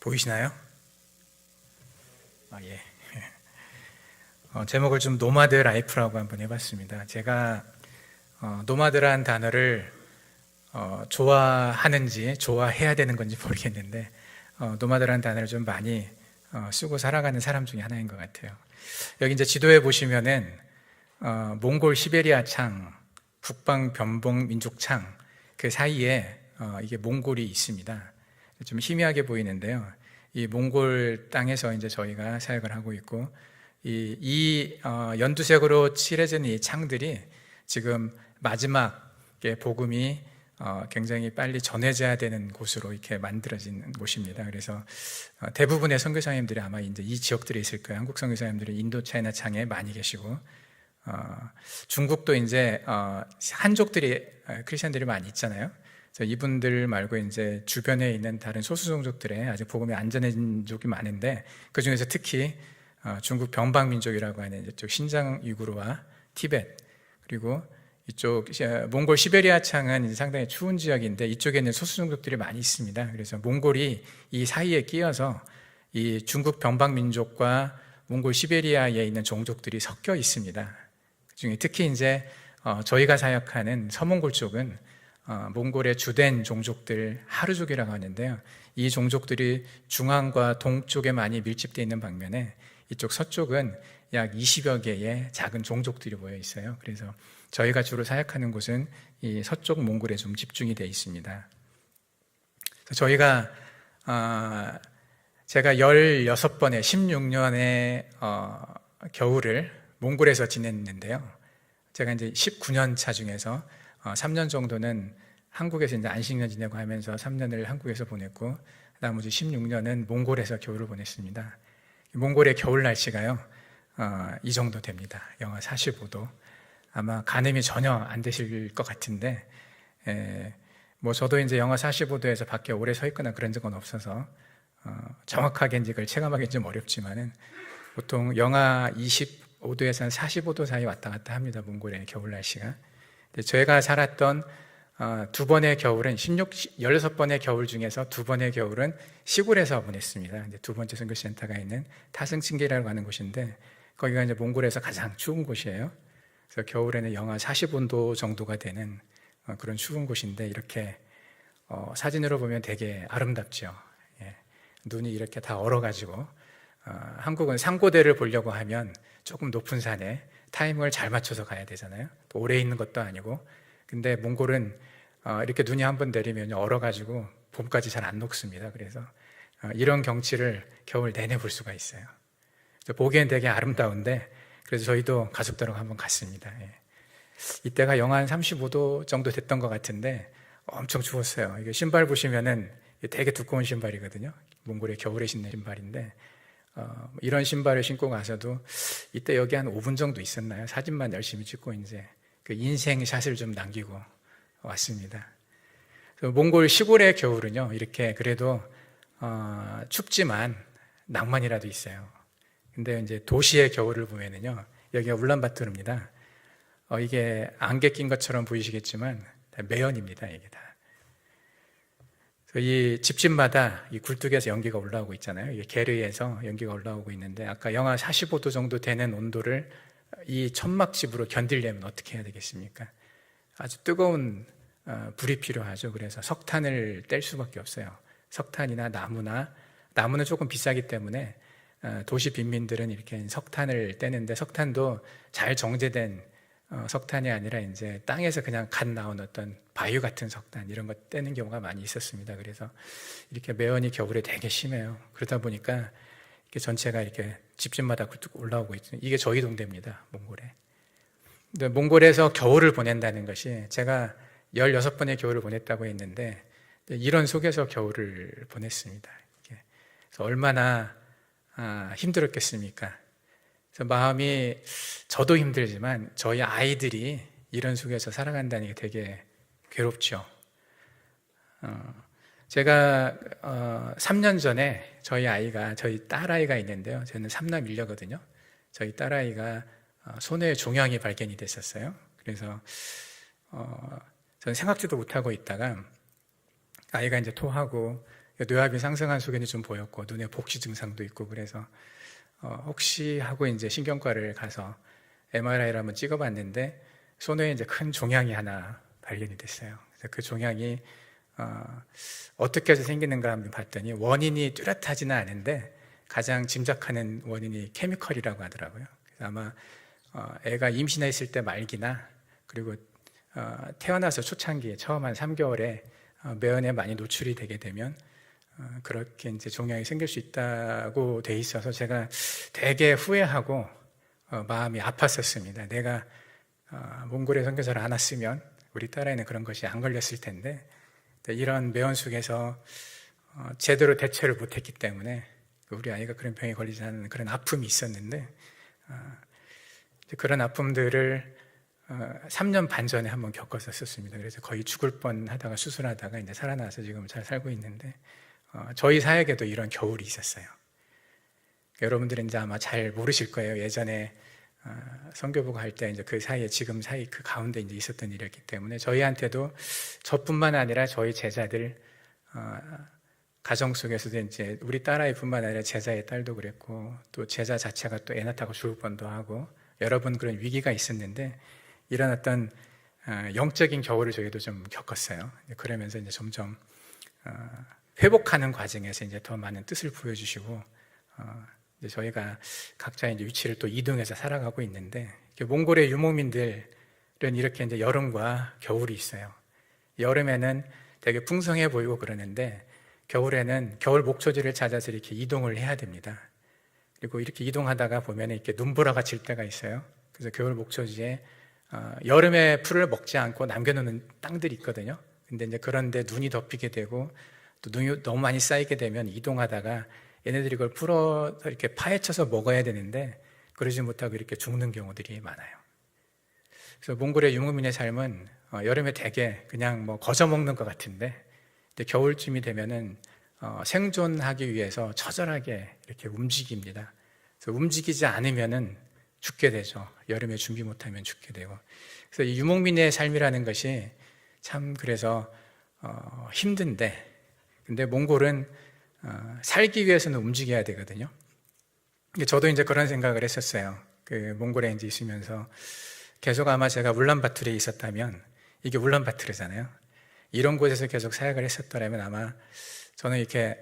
보이시나요? 예. 제목을 좀 노마드 라이프라고 한번 해봤습니다. 제가 노마드란 단어를 좋아하는지 좋아해야 되는 건지 모르겠는데 노마드란 단어를 좀 많이 쓰고 살아가는 사람 중에 하나인 것 같아요. 여기 이제 지도에 보시면은 몽골 시베리아 창, 북방 변봉 민족 창 그 사이에 이게 몽골이 있습니다. 좀 희미하게 보이는데요. 이 몽골 땅에서 이제 저희가 사역을 하고 있고, 연두색으로 칠해진 이 창들이 지금 마지막에 복음이 굉장히 빨리 전해져야 되는 곳으로 이렇게 만들어진 곳입니다. 그래서 대부분의 선교사님들이 아마 이제 이 지역들에 있을 거예요. 한국 선교사님들이 인도 차이나 창에 많이 계시고, 중국도 이제 한족들이 크리스천들이 많이 있잖아요. 그래서 이분들 말고 이제 주변에 있는 다른 소수 종족들에 아직 복음이 안 전해진 족이 많은데, 그 중에서 특히 중국 병방민족이라고 하는 이쪽 신장 위구르와 티벳, 그리고 이쪽 몽골 시베리아 창은 상당히 추운 지역인데 이쪽에는 소수 종족들이 많이 있습니다. 그래서 몽골이 이 사이에 끼어서 이 중국 병방민족과 몽골 시베리아에 있는 종족들이 섞여 있습니다. 그중에 특히 이제 저희가 사역하는 서몽골 쪽은 몽골의 주된 종족들 하루족이라고 하는데요. 이 종족들이 중앙과 동쪽에 많이 밀집되어 있는 반면에 이쪽 서쪽은 약 20여 개의 작은 종족들이 모여 있어요. 그래서 저희가 주로 사역하는 곳은 이 서쪽 몽골에 좀 집중이 되어 있습니다. 그래서 저희가 제가 16번의 16년의 겨울을 몽골에서 지냈는데요. 제가 이제 19년 차 중에서 3년 정도는 한국에서 이제 안식년 지내고 하면서 3년을 한국에서 보냈고, 나머지 16년은 몽골에서 겨울을 보냈습니다. 몽골의 겨울 날씨가요, 이 정도 됩니다. 영하 45도. 아마 가늠이 전혀 안 되실 것 같은데, 뭐 저도 이제 영하 45도에서 밖에 오래 서 있거나 그런 적은 없어서 정확하게 이제 그걸 체감하기 좀 어렵지만은 보통 영하 25도에서 45도 사이 왔다 갔다 합니다. 몽골의 겨울 날씨가. 저희가 살았던 두 번의 겨울은 16번의 겨울 중에서 두 번의 겨울은 시골에서 보냈습니다. 두 번째 선교센터가 있는 타승친계라고 하는 곳인데, 거기가 이제 몽골에서 가장 추운 곳이에요. 그래서 겨울에는 영하 45도 정도가 되는 그런 추운 곳인데, 이렇게 사진으로 보면 되게 아름답죠. 예. 눈이 이렇게 다 얼어가지고, 한국은 상고대를 보려고 하면 조금 높은 산에 타이밍을 잘 맞춰서 가야 되잖아요. 또 오래 있는 것도 아니고. 근데 몽골은 이렇게 눈이 한번 내리면 얼어가지고 봄까지 잘 안 녹습니다. 그래서 이런 경치를 겨울 내내 볼 수가 있어요. 보기엔 되게 아름다운데, 그래서 저희도 가족들하고 한번 갔습니다. 예. 이때가 영하 35도 정도 됐던 것 같은데 엄청 추웠어요. 이게 신발 보시면은 되게 두꺼운 신발이거든요. 몽골의 겨울에 신는 신발인데, 이런 신발을 신고 가서도 이때 여기 한 5분 정도 있었나요? 사진만 열심히 찍고 이제 그 인생 샷을 좀 남기고 왔습니다. 몽골 시골의 겨울은요, 이렇게 그래도 춥지만 낭만이라도 있어요. 근데 이제 도시의 겨울을 보면은요, 여기가 울란바토르입니다. 이게 안개 낀 것처럼 보이시겠지만 다 매연입니다. 이게 다. 이 집집마다 이 굴뚝에서 연기가 올라오고 있잖아요. 이게 게르에서 연기가 올라오고 있는데, 아까 영하 45도 정도 되는 온도를 이 천막집으로 견디려면 어떻게 해야 되겠습니까? 아주 뜨거운 불이 필요하죠. 그래서 석탄을 뗄 수밖에 없어요. 석탄이나 나무는 조금 비싸기 때문에 도시 빈민들은 이렇게 석탄을 떼는데, 석탄도 잘 정제된 석탄이 아니라 이제 땅에서 그냥 갓 나온 어떤 바유 같은 석탄, 이런 거 떼는 경우가 많이 있었습니다. 그래서 이렇게 매연이 겨울에 되게 심해요. 그러다 보니까 이렇게 전체가 이렇게 집집마다 굴뚝 올라오고 있죠. 이게 저희 동네입니다, 몽골에. 근데 몽골에서 겨울을 보낸다는 것이, 제가 16번의 겨울을 보냈다고 했는데 이런 속에서 겨울을 보냈습니다. 그래서 얼마나 힘들었겠습니까? 그래서 마음이, 저도 힘들지만 저희 아이들이 이런 속에서 살아간다는 게 되게 괴롭죠. 제가 3년 전에 저희 딸아이가 있는데요. 저는 3남 1녀거든요. 저희 딸아이가 소뇌 종양이 발견이 됐었어요. 그래서 저는 생각지도 못하고 있다가 아이가 이제 토하고 뇌압이 상승한 소견이 좀 보였고 눈에 복시 증상도 있고 그래서 혹시 하고 이제 신경과를 가서 MRI를 한번 찍어봤는데 손에 이제 큰 종양이 하나 발견이 됐어요. 그래서 그 종양이 어떻게 해서 생기는가 한번 봤더니 원인이 뚜렷하지는 않은데 가장 짐작하는 원인이 케미컬이라고 하더라고요. 그래서 아마 애가 임신했을 때 말기나 그리고 태어나서 초창기에 처음 한 3개월에 매연에 많이 노출이 되게 되면 그렇게 이제 종양이 생길 수 있다고 돼 있어서 제가 되게 후회하고 마음이 아팠었습니다. 내가 몽골에 선교사를 안 왔으면 우리 딸아이는 그런 것이 안 걸렸을 텐데 이런 매연 속에서 제대로 대처를 못했기 때문에 우리 아이가 그런 병에 걸리지 않는 그런 아픔이 있었는데 그런 아픔들을 3년 반 전에 한번 겪었었습니다. 그래서 거의 죽을 뻔하다가 수술하다가 이제 살아나서 지금 잘 살고 있는데 저희 사역에도 이런 겨울이 있었어요. 여러분들은 이제 아마 잘 모르실 거예요. 예전에 선교부가 할 때 이제 그 사이에 지금 사이 그 가운데 이제 있었던 일이었기 때문에 저희한테도 저뿐만 아니라 저희 제자들 가정 속에서도 이제 우리 딸아이뿐만 아니라 제자의 딸도 그랬고 또 제자 자체가 또 애 낳다가 죽을 뻔도 하고 여러 번 그런 위기가 있었는데 이런 어떤 영적인 겨울을 저희도 좀 겪었어요. 그러면서 이제 점점 회복하는 과정에서 이제 더 많은 뜻을 보여주시고 이제 저희가 각자의 이제 위치를 또 이동해서 살아가고 있는데 몽골의 유목민들은 이렇게 이제 여름과 겨울이 있어요. 여름에는 되게 풍성해 보이고 그러는데 겨울에는 겨울 목초지를 찾아서 이렇게 이동을 해야 됩니다. 그리고 이렇게 이동하다가 보면 이렇게 눈보라가 질 때가 있어요. 그래서 겨울 목초지에 여름에 풀을 먹지 않고 남겨놓는 땅들이 있거든요. 근데 이제 그런데 눈이 덮이게 되고 또 눈이 너무 많이 쌓이게 되면 이동하다가 얘네들이 그걸 풀어 이렇게 파헤쳐서 먹어야 되는데 그러지 못하고 이렇게 죽는 경우들이 많아요. 그래서 몽골의 유목민의 삶은 여름에 되게 그냥 뭐 거저 먹는 것 같은데 겨울쯤이 되면은 생존하기 위해서 처절하게 이렇게 움직입니다. 그래서 움직이지 않으면은 죽게 되죠. 여름에 준비 못하면 죽게 되고. 그래서 이 유목민의 삶이라는 것이 참 그래서 힘든데, 근데 몽골은 살기 위해서는 움직여야 되거든요. 저도 이제 그런 생각을 했었어요. 그 몽골에 이제 있으면서 계속 아마 제가 울란바토르에 있었다면 이게 울란바토르잖아요. 이런 곳에서 계속 사역을 했었더라면 아마 저는 이렇게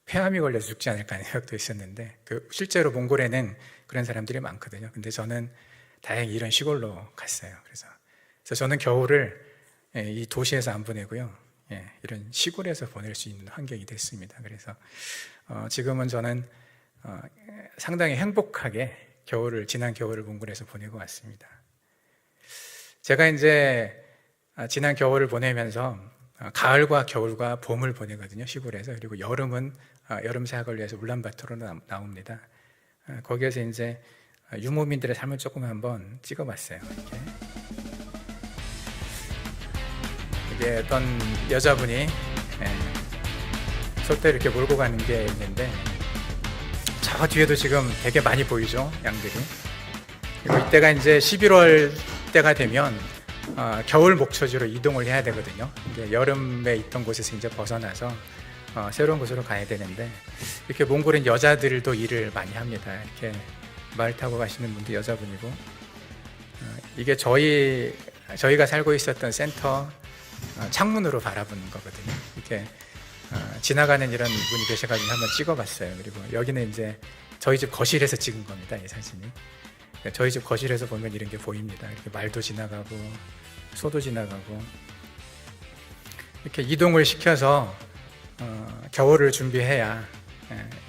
폐암이 걸려서 죽지 않을까 하는 생각도 있었는데 실제로 몽골에는 그런 사람들이 많거든요. 근데 저는 다행히 이런 시골로 갔어요. 그래서 저는 겨울을 이 도시에서 안 보내고요. 이런 시골에서 보낼 수 있는 환경이 됐습니다. 그래서 지금은 저는 상당히 행복하게 지난 겨울을 몽골에서 보내고 왔습니다. 제가 이제 지난 겨울을 보내면서 가을과 겨울과 봄을 보내거든요, 시골에서. 그리고 여름은 여름 사역을 위해서 울란바토르로 나옵니다. 거기에서 이제 유목민들의 삶을 조금 한번 찍어봤어요. 이게 어떤 여자분이 솥대 이렇게 몰고 가는 게 있는데 저 뒤에도 지금 되게 많이 보이죠, 양들이. 그리고 이때가 이제 11월 때가 되면 겨울 목초지로 이동을 해야 되거든요. 이제 여름에 있던 곳에서 이제 벗어나서 새로운 곳으로 가야 되는데 이렇게 몽골은 여자들도 일을 많이 합니다. 이렇게 말 타고 가시는 분도 여자분이고 이게 저희가 살고 있었던 센터 창문으로 바라보는 거거든요. 이렇게 지나가는 이런 분이 계셔가지고 한번 찍어봤어요. 그리고 여기는 이제 저희 집 거실에서 찍은 겁니다. 이 사진이. 저희 집 거실에서 보면 이런 게 보입니다. 이렇게 말도 지나가고 소도 지나가고 이렇게 이동을 시켜서 겨울을 준비해야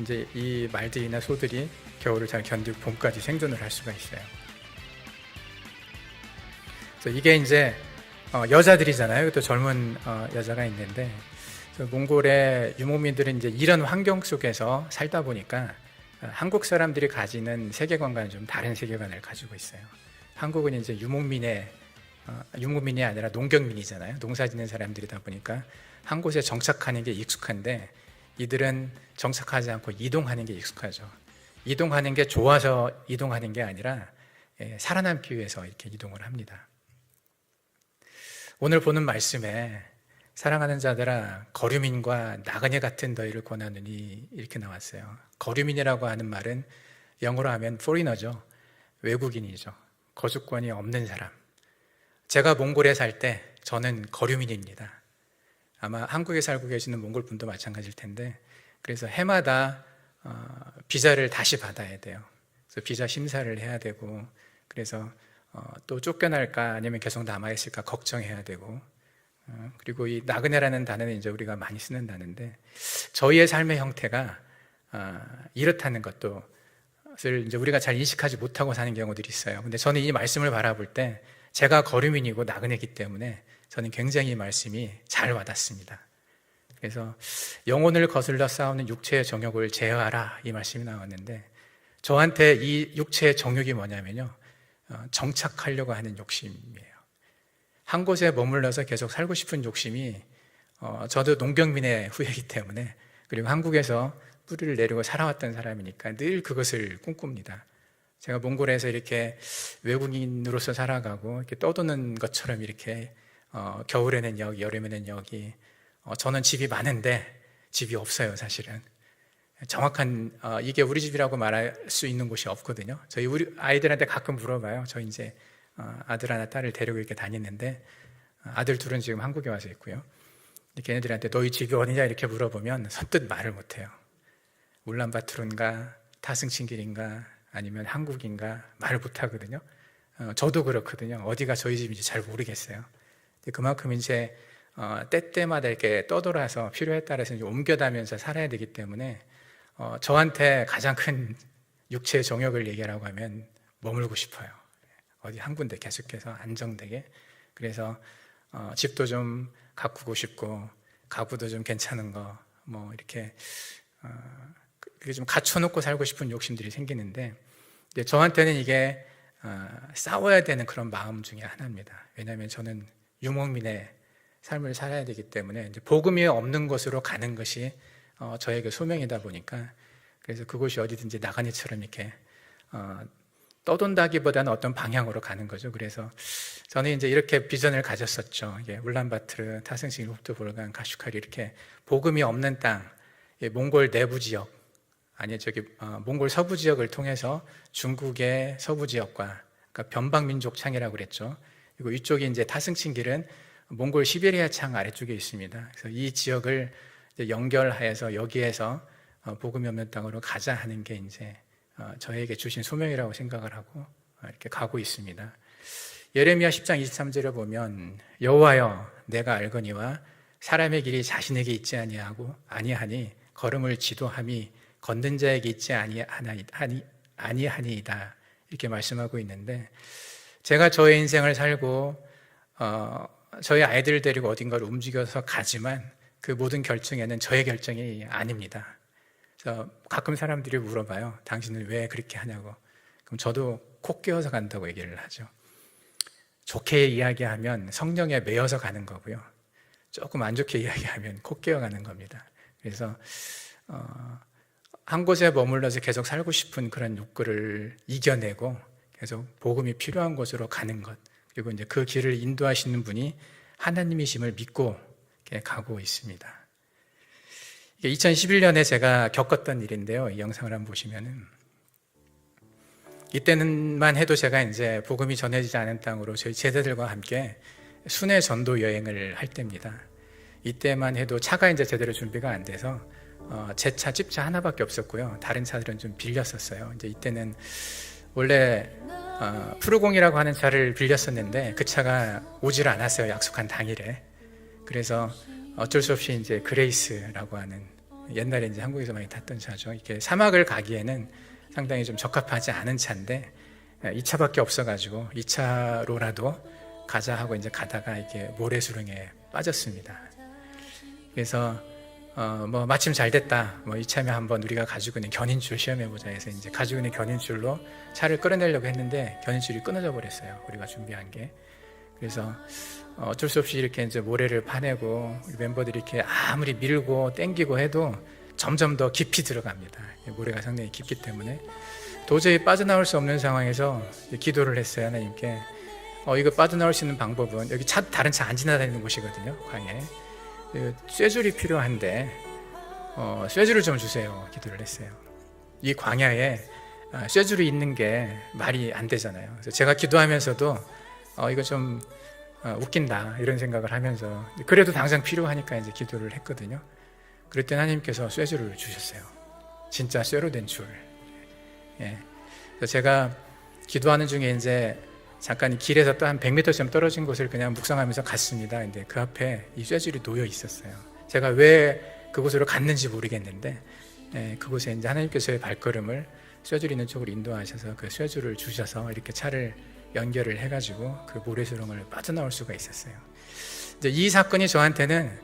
이제 이 말들이나 소들이 겨울을 잘 견디고 봄까지 생존을 할 수가 있어요. 그래서 이게 이제 여자들이잖아요. 또 젊은 여자가 있는데 몽골의 유목민들은 이제 이런 환경 속에서 살다 보니까 한국 사람들이 가지는 세계관과는 좀 다른 세계관을 가지고 있어요. 한국은 이제 유목민이 아니라 농경민이잖아요. 농사 짓는 사람들이다 보니까 한 곳에 정착하는 게 익숙한데 이들은 정착하지 않고 이동하는 게 익숙하죠. 이동하는 게 좋아서 이동하는 게 아니라 살아남기 위해서 이렇게 이동을 합니다. 오늘 보는 말씀에 사랑하는 자들아 거류민과 나그네 같은 너희를 권하느니 이렇게 나왔어요. 거류민이라고 하는 말은 영어로 하면 foreigner죠. 외국인이죠. 거주권이 없는 사람. 제가 몽골에 살 때 저는 거류민입니다. 아마 한국에 살고 계시는 몽골 분도 마찬가지일 텐데, 그래서 해마다 비자를 다시 받아야 돼요. 그래서 비자 심사를 해야 되고, 그래서 또 쫓겨날까 아니면 계속 남아있을까 걱정해야 되고, 그리고 이 나그네라는 단어는 이제 우리가 많이 쓰는 단어인데, 저희의 삶의 형태가 이렇다는 것을 이제 우리가 잘 인식하지 못하고 사는 경우들이 있어요. 근데 저는 이 말씀을 바라볼 때 제가 거류민이고 나그네이기 때문에 저는 굉장히 이 말씀이 잘 와닿습니다. 그래서 영혼을 거슬러 싸우는 육체의 정욕을 제어하라, 이 말씀이 나왔는데, 저한테 이 육체의 정욕이 뭐냐면요, 정착하려고 하는 욕심이에요. 한 곳에 머물러서 계속 살고 싶은 욕심이, 저도 농경민의 후예이기 때문에, 그리고 한국에서 뿌리를 내리고 살아왔던 사람이니까 늘 그것을 꿈꿉니다. 제가 몽골에서 이렇게 외국인으로서 살아가고 이렇게 떠도는 것처럼 이렇게 겨울에는 여기, 여름에는 여기, 저는 집이 많은데 집이 없어요, 사실은. 정확한 이게 우리 집이라고 말할 수 있는 곳이 없거든요. 우리 아이들한테 가끔 물어봐요. 저 이제 아들 하나 딸을 데리고 이렇게 다니는데, 아들 둘은 지금 한국에 와서 있고요. 걔네들한테 너희 집이 어디냐 이렇게 물어보면 선뜻 말을 못해요. 울란바토르인가 타승친길인가 아니면 한국인가 말을 못하거든요. 저도 그렇거든요. 어디가 저희 집인지 잘 모르겠어요. 그만큼 이제 때때마다 이렇게 떠돌아서 필요에 따라서 이제 옮겨다면서 살아야 되기 때문에, 저한테 가장 큰 육체의 정욕을 얘기하라고 하면 머물고 싶어요. 어디 한 군데 계속해서 안정되게. 그래서 집도 좀 가꾸고 싶고, 가구도 좀 괜찮은 거, 뭐 이렇게 그게 좀 갖춰놓고 살고 싶은 욕심들이 생기는데, 저한테는 이게 싸워야 되는 그런 마음 중에 하나입니다. 왜냐하면 저는 유목민의 삶을 살아야 되기 때문에 이제 복음이 없는 곳으로 가는 것이 저에게 소명이다 보니까, 그래서 그곳이 어디든지 나가니처럼 이렇게 떠돈다기보다는 어떤 방향으로 가는 거죠. 그래서 저는 이제 이렇게 비전을 가졌었죠. 울란바토르, 타승신, 흡두볼간, 가슈카리, 이렇게 복음이 없는 땅, 몽골 내부 지역, 몽골 서부 지역을 통해서 중국의 서부 지역과, 그러니까 변방민족 창이라고 그랬죠. 그리고 이쪽이 이제 타승친길은 몽골 시베리아 창 아래쪽에 있습니다. 그래서 이 지역을 이제 연결하여서 여기에서 복음이 없는 땅으로 가자 하는 게 이제 저에게 주신 소명이라고 생각을 하고 이렇게 가고 있습니다. 예레미야 10장 23절에 보면, 여호와여 내가 알거니와 사람의 길이 자신에게 있지 아니하니 걸음을 지도함이 걷는 자에게 있지 아니하니이다, 이렇게 말씀하고 있는데, 제가 저의 인생을 살고 저희 아이들을 데리고 어딘가를 움직여서 가지만 그 모든 결정에는 저의 결정이 아닙니다. 그래서 가끔 사람들이 물어봐요. 당신은 왜 그렇게 하냐고. 그럼 저도 코 끼어서 간다고 얘기를 하죠. 좋게 이야기하면 성령에 매여서 가는 거고요, 조금 안 좋게 이야기하면 코 끼어 가는 겁니다. 그래서 한 곳에 머물러서 계속 살고 싶은 그런 욕구를 이겨내고 계속 복음이 필요한 곳으로 가는 것, 그리고 이제 그 길을 인도하시는 분이 하나님이심을 믿고 이렇게 가고 있습니다. 이게 2011년에 제가 겪었던 일인데요. 이 영상을 한번 보시면은, 이때는만 해도 제가 이제 복음이 전해지지 않은 땅으로 저희 제자들과 함께 순회 전도 여행을 할 때입니다. 이때만 해도 차가 이제 제대로 준비가 안 돼서 제 차, 집차 하나밖에 없었고요. 다른 차들은 좀 빌렸었어요. 이제 이때는 원래 푸르공이라고 하는 차를 빌렸었는데 그 차가 오질 않았어요, 약속한 당일에. 그래서 어쩔 수 없이 이제 그레이스라고 하는, 옛날에 이제 한국에서 많이 탔던 차죠. 이렇게 사막을 가기에는 상당히 좀 적합하지 않은 차인데, 이 차밖에 없어가지고 이 차로라도 가자 하고 이제 가다가 이렇게 모래수렁에 빠졌습니다. 그래서 뭐 마침 잘 됐다, 뭐 이참에 한번 우리가 가지고 있는 견인줄 시험해보자 해서 이제 가지고 있는 견인줄로 차를 끌어내려고 했는데 견인줄이 끊어져 버렸어요, 우리가 준비한 게. 그래서 어쩔 수 없이 이렇게 이제 모래를 파내고, 우리 멤버들이 이렇게 아무리 밀고 땡기고 해도 점점 더 깊이 들어갑니다. 모래가 상당히 깊기 때문에 도저히 빠져나올 수 없는 상황에서 기도를 했어요, 하나님께. 이거 빠져나올 수 있는 방법은, 여기 다른 차 안 지나다니는 곳이거든요, 광야에. 쇠줄이 필요한데 쇠줄을 좀 주세요 기도를 했어요. 이 광야에 쇠줄이 있는 게 말이 안 되잖아요. 그래서 제가 기도하면서도 이거 좀 웃긴다 이런 생각을 하면서 그래도 당장 필요하니까 이제 기도를 했거든요. 그랬더니 하나님께서 쇠줄을 주셨어요. 진짜 쇠로 된 줄. 예. 그래서 제가 기도하는 중에 이제 잠깐 길에서 또 한 100m쯤 떨어진 곳을 그냥 묵상하면서 갔습니다. 근데 그 앞에 이 쇠줄이 놓여 있었어요. 제가 왜 그곳으로 갔는지 모르겠는데 그곳에 이제 하나님께서 의 발걸음을 쇠줄 있는 쪽으로 인도하셔서 그 쇠줄을 주셔서 이렇게 차를 연결을 해가지고 그 모래수렁을 빠져나올 수가 있었어요. 이제 이 사건이 저한테는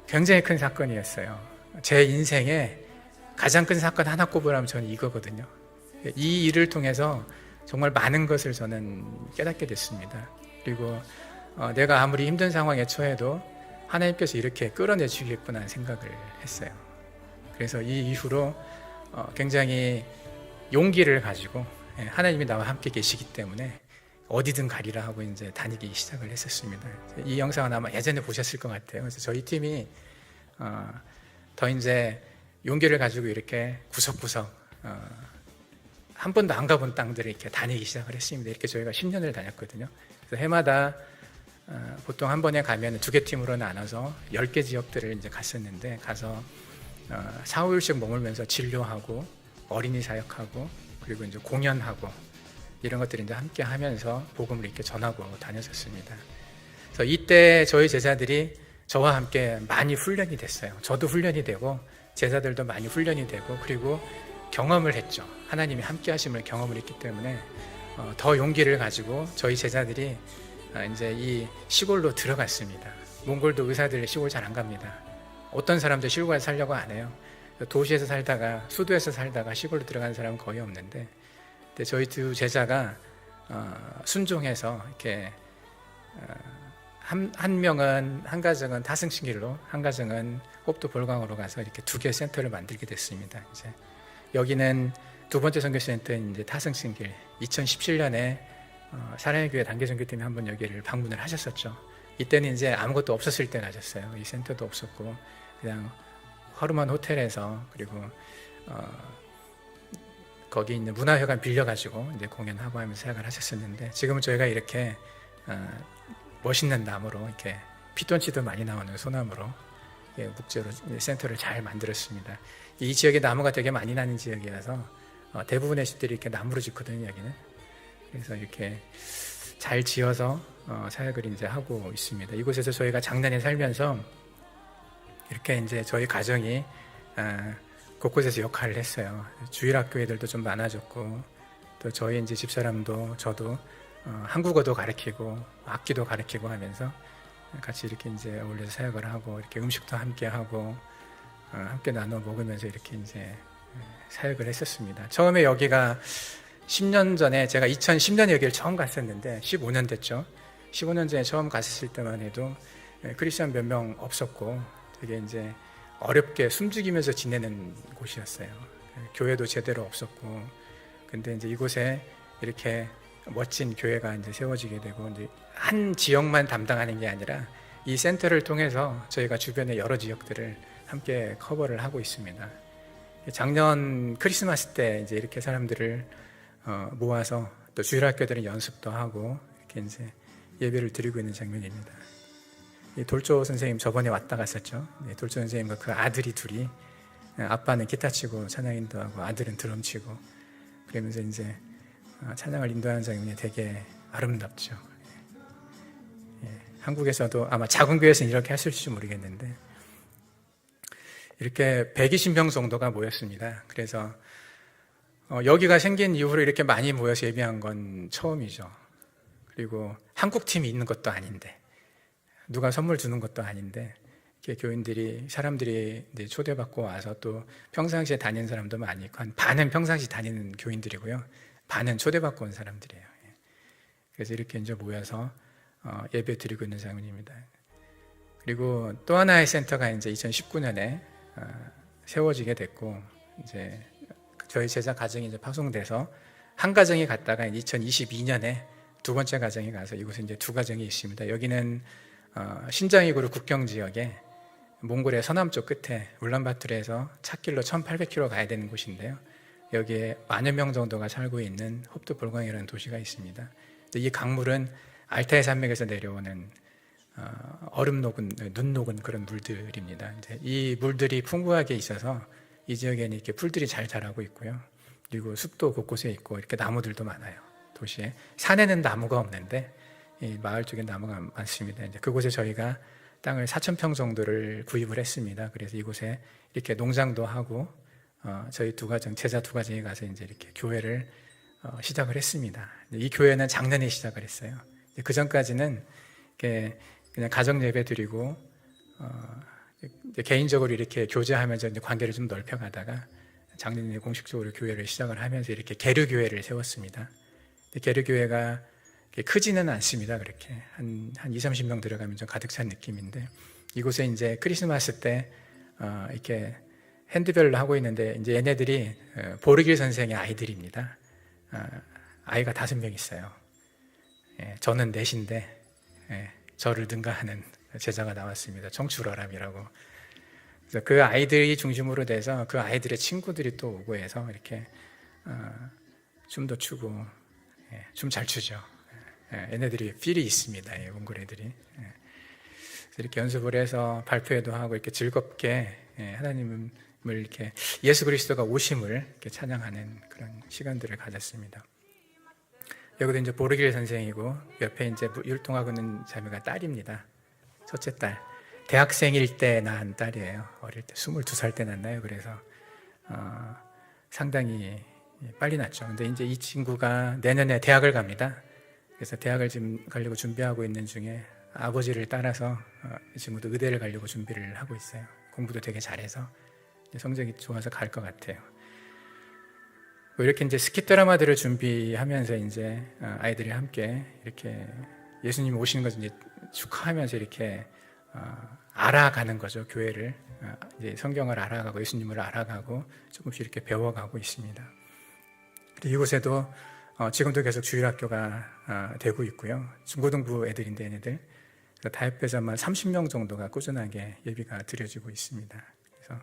굉장히 큰 사건이었어요. 제 인생에 가장 큰 사건 하나 꼽으라면 저는 이거거든요. 이 일을 통해서 정말 많은 것을 저는 깨닫게 됐습니다. 그리고 내가 아무리 힘든 상황에 처해도 하나님께서 이렇게 끌어내 주시겠구나 하는 생각을 했어요. 그래서 이 이후로 굉장히 용기를 가지고 하나님이 나와 함께 계시기 때문에 어디든 가리라 하고 이제 다니기 시작을 했었습니다. 이 영상은 아마 예전에 보셨을 것 같아요. 그래서 저희 팀이 더 이제 용기를 가지고 이렇게 구석구석 한 번도 안 가본 땅들을 이렇게 다니기 시작을 했습니다. 이렇게 저희가 10년을 다녔거든요. 그래서 해마다 보통 한 번에 가면 2개 팀으로 나눠서 10개 지역들을 이제 갔었는데 가서 4, 5일씩 머물면서 진료하고 어린이 사역하고 그리고 이제 공연하고 이런 것들을 이제 함께 하면서 복음을 이렇게 전하고 다녔었습니다. 그래서 이때 저희 제자들이 저와 함께 많이 훈련이 됐어요. 저도 훈련이 되고 제자들도 많이 훈련이 되고 그리고 경험을 했죠. 하나님이 함께 하심을 경험을 했기 때문에 더 용기를 가지고 저희 제자들이 이제 이 시골로 들어갔습니다. 몽골도 의사들 시골 잘 안 갑니다. 어떤 사람도 시골에 살려고 안 해요. 도시에서 살다가 수도에서 살다가 시골로 들어가는 사람은 거의 없는데 저희 두 제자가 순종해서 이렇게 한 명은 한 가정은 타승신길로 한 가정은 홉도 볼강으로 가서 이렇게 2개 센터를 만들게 됐습니다. 이제 여기는 두 번째 선교센터인 이제 타승신길 2017년에 사랑의 교회 단계선교팀이 한번 여기를 방문을 하셨었죠. 이때는 이제 아무것도 없었을 때 가셨어요. 이 센터도 없었고 그냥 허름한 호텔에서 그리고 거기 있는 문화회관 빌려가지고 이제 공연하고 하면서 사역을 하셨었는데 지금은 저희가 이렇게 멋있는 나무로 이렇게 피톤치도 많이 나오는 소나무로 묵재로 센터를 잘 만들었습니다. 이 지역에 나무가 되게 많이 나는 지역이라서 대부분의 집들이 이렇게 나무로 짓거든요. 여기는 그래서 이렇게 잘 지어서 사역을 이제 하고 있습니다. 이곳에서 저희가 장난에 살면서 이렇게 이제 저희 가정이 곳곳에서 역할을 했어요. 주일학교 애들도 좀 많아졌고 또 저희 이제 집사람도 저도 한국어도 가르치고 악기도 가르치고 하면서 같이 이렇게 이제 어울려서 사역을 하고 이렇게 음식도 함께 하고 함께 나눠 먹으면서 이렇게 이제 사역을 했었습니다. 처음에 여기가 10년 전에 제가 2010년에 여기를 처음 갔었는데 15년 됐죠. 15년 전에 처음 갔었을 때만 해도 크리스천 몇 명 없었고 되게 이제 어렵게 숨죽이면서 지내는 곳이었어요. 교회도 제대로 없었고 근데 이제 이곳에 이렇게 멋진 교회가 이제 세워지게 되고 이제 한 지역만 담당하는 게 아니라 이 센터를 통해서 저희가 주변의 여러 지역들을 함께 커버를 하고 있습니다. 작년 크리스마스 때 이제 이렇게 사람들을 모아서 또 주일학교들은 연습도 하고 이렇게 이제 예배를 드리고 있는 장면입니다. 이 돌조 선생님 저번에 왔다 갔었죠. 돌조 선생님과 그 아들이 둘이 아빠는 기타 치고 찬양 인도하고 아들은 드럼 치고 그러면서 이제 찬양을 인도하는 장면이 되게 아름답죠. 한국에서도 아마 작은 교회에서는 이렇게 했을지 모르겠는데 이렇게 120명 정도가 모였습니다. 그래서 여기가 생긴 이후로 이렇게 많이 모여서 예배한 건 처음이죠. 그리고 한국팀이 있는 것도 아닌데 누가 선물 주는 것도 아닌데 이렇게 교인들이 사람들이 이제 초대받고 와서 또 평상시에 다니는 사람도 많이 있고 한 반은 평상시 다니는 교인들이고요. 반은 초대받고 온 사람들이에요. 그래서 이렇게 이제 모여서 예배 드리고 있는 장면입니다. 그리고 또 하나의 센터가 이제 2019년에 세워지게 됐고 이제 저희 제자 가정이 이제 파송돼서 한 가정이 갔다가 2022년에 두 번째 가정이 가서 이곳에 이제 두 가정이 있습니다. 여기는 신장이구르 국경 지역에 몽골의 서남쪽 끝에 울란바토르에서 찻길로 1800km 가야 되는 곳인데요. 여기에 만여 명 정도가 살고 있는 홉트 볼강이라는 도시가 있습니다. 이 강물은 알타이 산맥에서 내려오는 얼음 녹은, 눈 녹은 그런 물들입니다. 이제 이 물들이 풍부하게 있어서 이 지역에는 이렇게 풀들이 잘 자라고 있고요. 그리고 숲도 곳곳에 있고 이렇게 나무들도 많아요. 도시에 산에는 나무가 없는데 이 마을 쪽에 나무가 많습니다. 이제 그곳에 저희가 땅을 4,000평 정도를 구입을 했습니다. 그래서 이곳에 이렇게 농장도 하고 저희 제자 두 가정에 가서 이제 이렇게 교회를 시작을 했습니다. 이 교회는 작년에 시작을 했어요. 그 전까지는 이렇게 그냥 가정 예배 드리고 이제 개인적으로 이렇게 교제하면서 이제 관계를 좀 넓혀가다가 작년에 공식적으로 교회를 시작을 하면서 이렇게 계류 교회를 세웠습니다. 계류 교회가 크지는 않습니다. 그렇게 한 20-30명 들어가면 좀 가득 찬 느낌인데 이곳에 이제 크리스마스 때 이렇게 핸드별로 하고 있는데 이제 얘네들이 보르길 선생의 아이들입니다. 아이가 5명 있어요. 저는 넷인데 저를 능가하는 제자가 나왔습니다. 청출어람이라고. 그래서 그 아이들이 중심으로 돼서 그 아이들의 친구들이 또 오고 해서 이렇게 춤도 추고 춤 잘 추죠. 얘네들이 필이 있습니다. 몽골 애들이. 이렇게 연습을 해서 발표회도 하고 이렇게 즐겁게 하나님을 이렇게 예수 그리스도가 오심을 이렇게 찬양하는 그런 시간들을 가졌습니다. 여기도 이제 보르길 선생이고 옆에 이제 율동하고 있는 자매가 딸입니다. 첫째 딸. 대학생일 때 낳은 딸이에요. 어릴 때 22살 때 낳았나요? 그래서 상당히 빨리 낳죠. 근데 이제 이 친구가 내년에 대학을 갑니다. 그래서 대학을 지금 가려고 준비하고 있는 중에 아버지를 따라서 이 친구도 의대를 가려고 준비를 하고 있어요. 공부도 되게 잘해서 성적이 좋아서 갈 것 같아요. 이렇게 이제 스키 드라마들을 준비하면서 이제 아이들이 함께 이렇게 예수님 오시는 것을 이제 축하하면서 이렇게 알아가는 거죠. 교회를 이제 성경을 알아가고 예수님을 알아가고 조금씩 이렇게 배워가고 있습니다. 이곳에도 지금도 계속 주일학교가 되고 있고요. 중고등부 애들인데 얘네들 다 합해서만 30명 정도가 꾸준하게 예비가 드려지고 있습니다. 그래서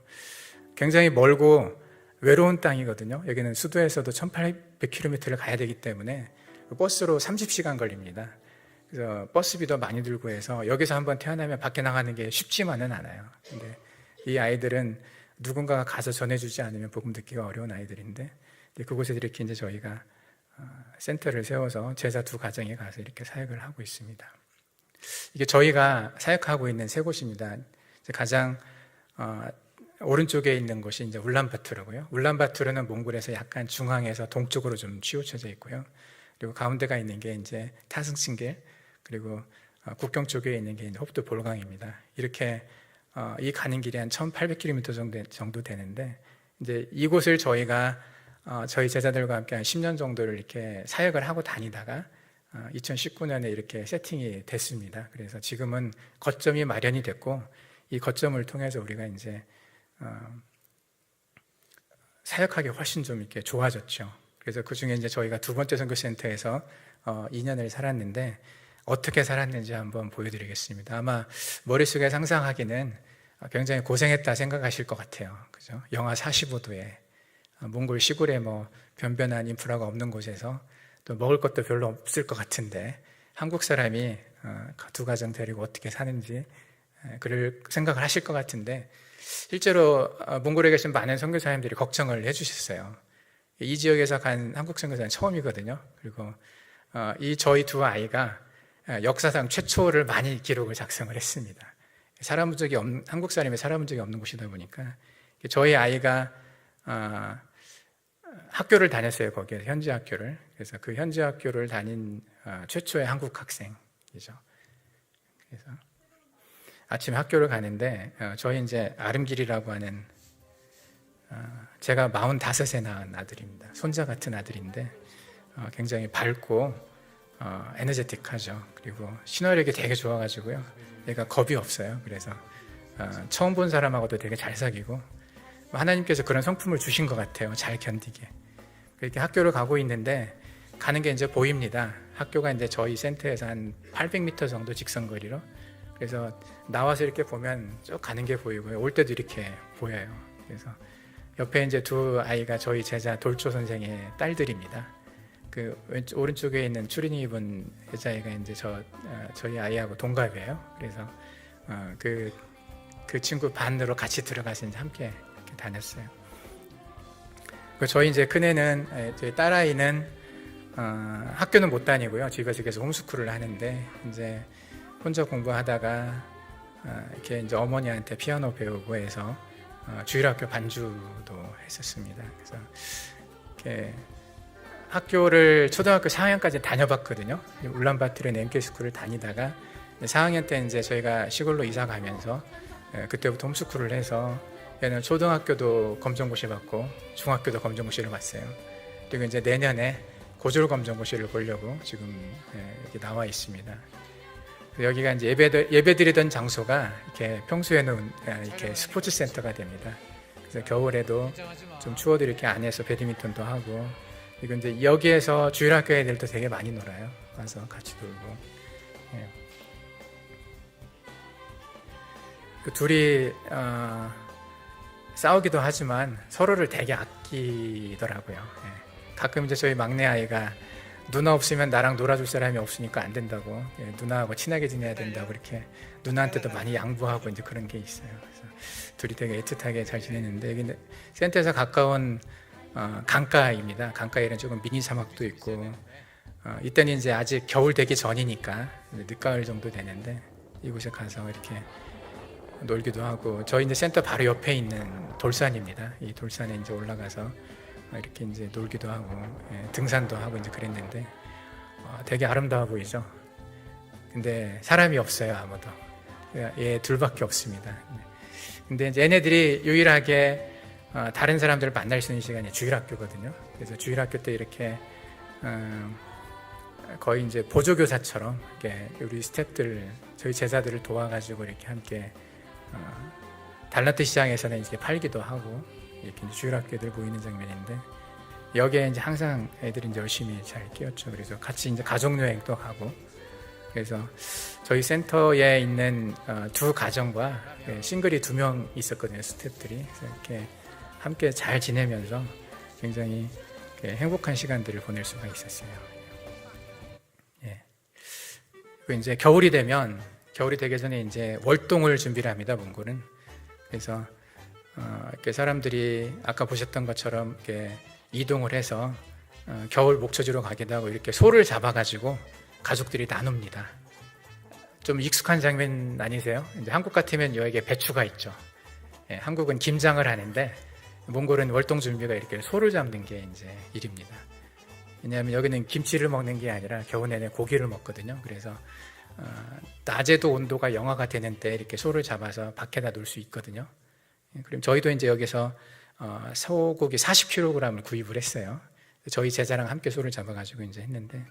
굉장히 멀고 외로운 땅이거든요. 여기는 수도에서도 1800km를 가야 되기 때문에 버스로 30시간 걸립니다. 그래서 버스비도 많이 들고 해서 여기서 한번 태어나면 밖에 나가는 게 쉽지만은 않아요. 근데 이 아이들은 누군가가 가서 전해주지 않으면 복음 듣기가 어려운 아이들인데 그곳에 이렇게 이제 저희가 센터를 세워서 제자 2가정에 가서 이렇게 사역을 하고 있습니다. 이게 저희가 사역하고 있는 3곳입니다. 가장 오른쪽에 있는 곳이 이제 울란바토르고요. 울란바토르는 몽골에서 약간 중앙에서 동쪽으로 좀 치우쳐져 있고요. 그리고 가운데가 있는 게 이제 타승신길, 그리고 국경 쪽에 있는 게 이제 홉트 볼강입니다. 이렇게 이 가는 길이 한 1,800km 정도 되는데 이제 이곳을 저희가 저희 제자들과 함께 한 10년 정도를 이렇게 사역을 하고 다니다가 2019년에 이렇게 세팅이 됐습니다. 그래서 지금은 거점이 마련이 됐고 이 거점을 통해서 우리가 이제 사역하기 훨씬 좀 이렇게 좋아졌죠. 그래서 그 중에 이제 저희가 2번째 선교센터에서 2년을 살았는데 어떻게 살았는지 한번 보여드리겠습니다. 아마 머릿속에 상상하기는 굉장히 고생했다 생각하실 것 같아요. 그죠? 영하 45도에 몽골 시골에 뭐 변변한 인프라가 없는 곳에서 또 먹을 것도 별로 없을 것 같은데 한국 사람이 2가정 데리고 어떻게 사는지 그럴 생각을 하실 것 같은데 실제로 몽골에 계신 많은 선교사님들이 걱정을 해주셨어요. 이 지역에서 간 한국 선교사는 처음이거든요. 그리고 이 저희 2 아이가 역사상 최초를 많이 기록을 작성을 했습니다. 한국 사람이 살아본 적이 없는 곳이다 보니까 저희 아이가 학교를 다녔어요. 거기에 현지 학교를. 그래서 그 현지 학교를 다닌 최초의 한국 학생이죠. 그래서 아침에 학교를 가는데 저희 이제 아름길이라고 하는 제가 45에 낳은 아들입니다. 손자 같은 아들인데 굉장히 밝고 에너제틱하죠. 그리고 신화력이 되게 좋아가지고요. 얘가 겁이 없어요. 그래서 처음 본 사람하고도 되게 잘 사귀고 하나님께서 그런 성품을 주신 것 같아요. 잘 견디게. 이렇게 학교를 가고 있는데 가는 게 이제 보입니다. 학교가 이제 저희 센터에서 한 800m 정도 직선거리로 그래서 나와서 이렇게 보면 쭉 가는 게 보이고요. 올 때도 이렇게 보여요. 그래서 옆에 이제 두 아이가 저희 제자 돌조 선생의 딸들입니다. 그 오른쪽에 있는 추리닝 입은 여자아이가 이제 저희 아이하고 동갑이에요. 그래서 그 친구 반으로 같이 들어가서 이제 함께 이렇게 다녔어요. 저희 이제 큰애는 저희 딸아이는 학교는 못 다니고요. 집에서 계속 홈스쿨을 하는데 이제 혼자 공부하다가 이렇게 이제 어머니한테 피아노 배우고 해서 주일학교 반주도 했었습니다. 그래서 이렇게 학교를 초등학교 4학년까지 다녀봤거든요. 울란바토르 nem케스쿨을 다니다가 4학년 때 이제 저희가 시골로 이사 가면서 그때부터 홈스쿨을 해서 얘는 초등학교도 검정고시 받고 중학교도 검정고시를 봤어요. 그리고 이제 내년에 고졸 검정고시를 보려고 지금 이렇게 나와 있습니다. 여기가 이제 예배드리던 장소가 이렇게 평소에는 이렇게 스포츠 센터가 됩니다. 그래서 겨울에도 좀 추워도 이렇게 안에서 배드민턴도 하고, 그리고 이제 여기에서 주일학교 애들도 되게 많이 놀아요. 와서 같이 놀고. 예. 그 둘이 싸우기도 하지만 서로를 되게 아끼더라고요. 예. 가끔 이제 저희 막내 아이가 누나 없으면 나랑 놀아줄 사람이 없으니까 안 된다고, 누나하고 친하게 지내야 된다고 이렇게 누나한테도 많이 양보하고 이제 그런 게 있어요. 그래서 둘이 되게 애틋하게 잘 지내는데, 여기 센터에서 가까운 강가입니다. 강가에는 조금 미니 사막도 있고, 이때는 이제 아직 겨울 되기 전이니까 늦가을 정도 되는데 이곳에 가서 이렇게 놀기도 하고, 저희 이제 센터 바로 옆에 있는 돌산입니다. 이 돌산에 이제 올라가서 이렇게 이제 놀기도 하고, 등산도 하고 이제 그랬는데 되게 아름다워 보이죠. 근데 사람이 없어요. 아무도. 얘 둘밖에 없습니다. 근데 이제 얘네들이 유일하게 다른 사람들을 만날 수 있는 시간이 주일학교거든요. 그래서 주일학교 때 이렇게 거의 이제 보조교사처럼 이렇게 우리 스태프들, 저희 제자들을 도와가지고 이렇게 함께 달란트 시장에서는 이제 팔기도 하고, 이렇게 주일학교 애들 보이는 장면인데, 여기에 이제 항상 애들이 이제 열심히 잘 끼었죠. 그래서 같이 이제 가족여행도 가고, 그래서 저희 센터에 있는 두 가정과 싱글이 2명 있었거든요. 스태프들이. 그래서 이렇게 함께 잘 지내면서 굉장히 행복한 시간들을 보낼 수가 있었어요. 예. 그리고 이제 겨울이 되기 전에 이제 월동을 준비를 합니다. 몽골은. 그래서 이렇게 사람들이 아까 보셨던 것처럼 이렇게 이동을 해서 겨울 목초지로 가기도 하고, 이렇게 소를 잡아가지고 가족들이 나눕니다. 좀 익숙한 장면 아니세요? 이제 한국 같으면 여기에 배추가 있죠. 예, 한국은 김장을 하는데 몽골은 월동 준비가 이렇게 소를 잡는 게 이제 일입니다. 왜냐하면 여기는 김치를 먹는 게 아니라 겨우 내내 고기를 먹거든요. 그래서 낮에도 온도가 영하가 되는 때 이렇게 소를 잡아서 밖에다 놓을 수 있거든요. 그럼 저희도 이제 여기서 소고기 40kg을 구입을 했어요. 저희 제자랑 함께 소를 잡아가지고 이제 했는데,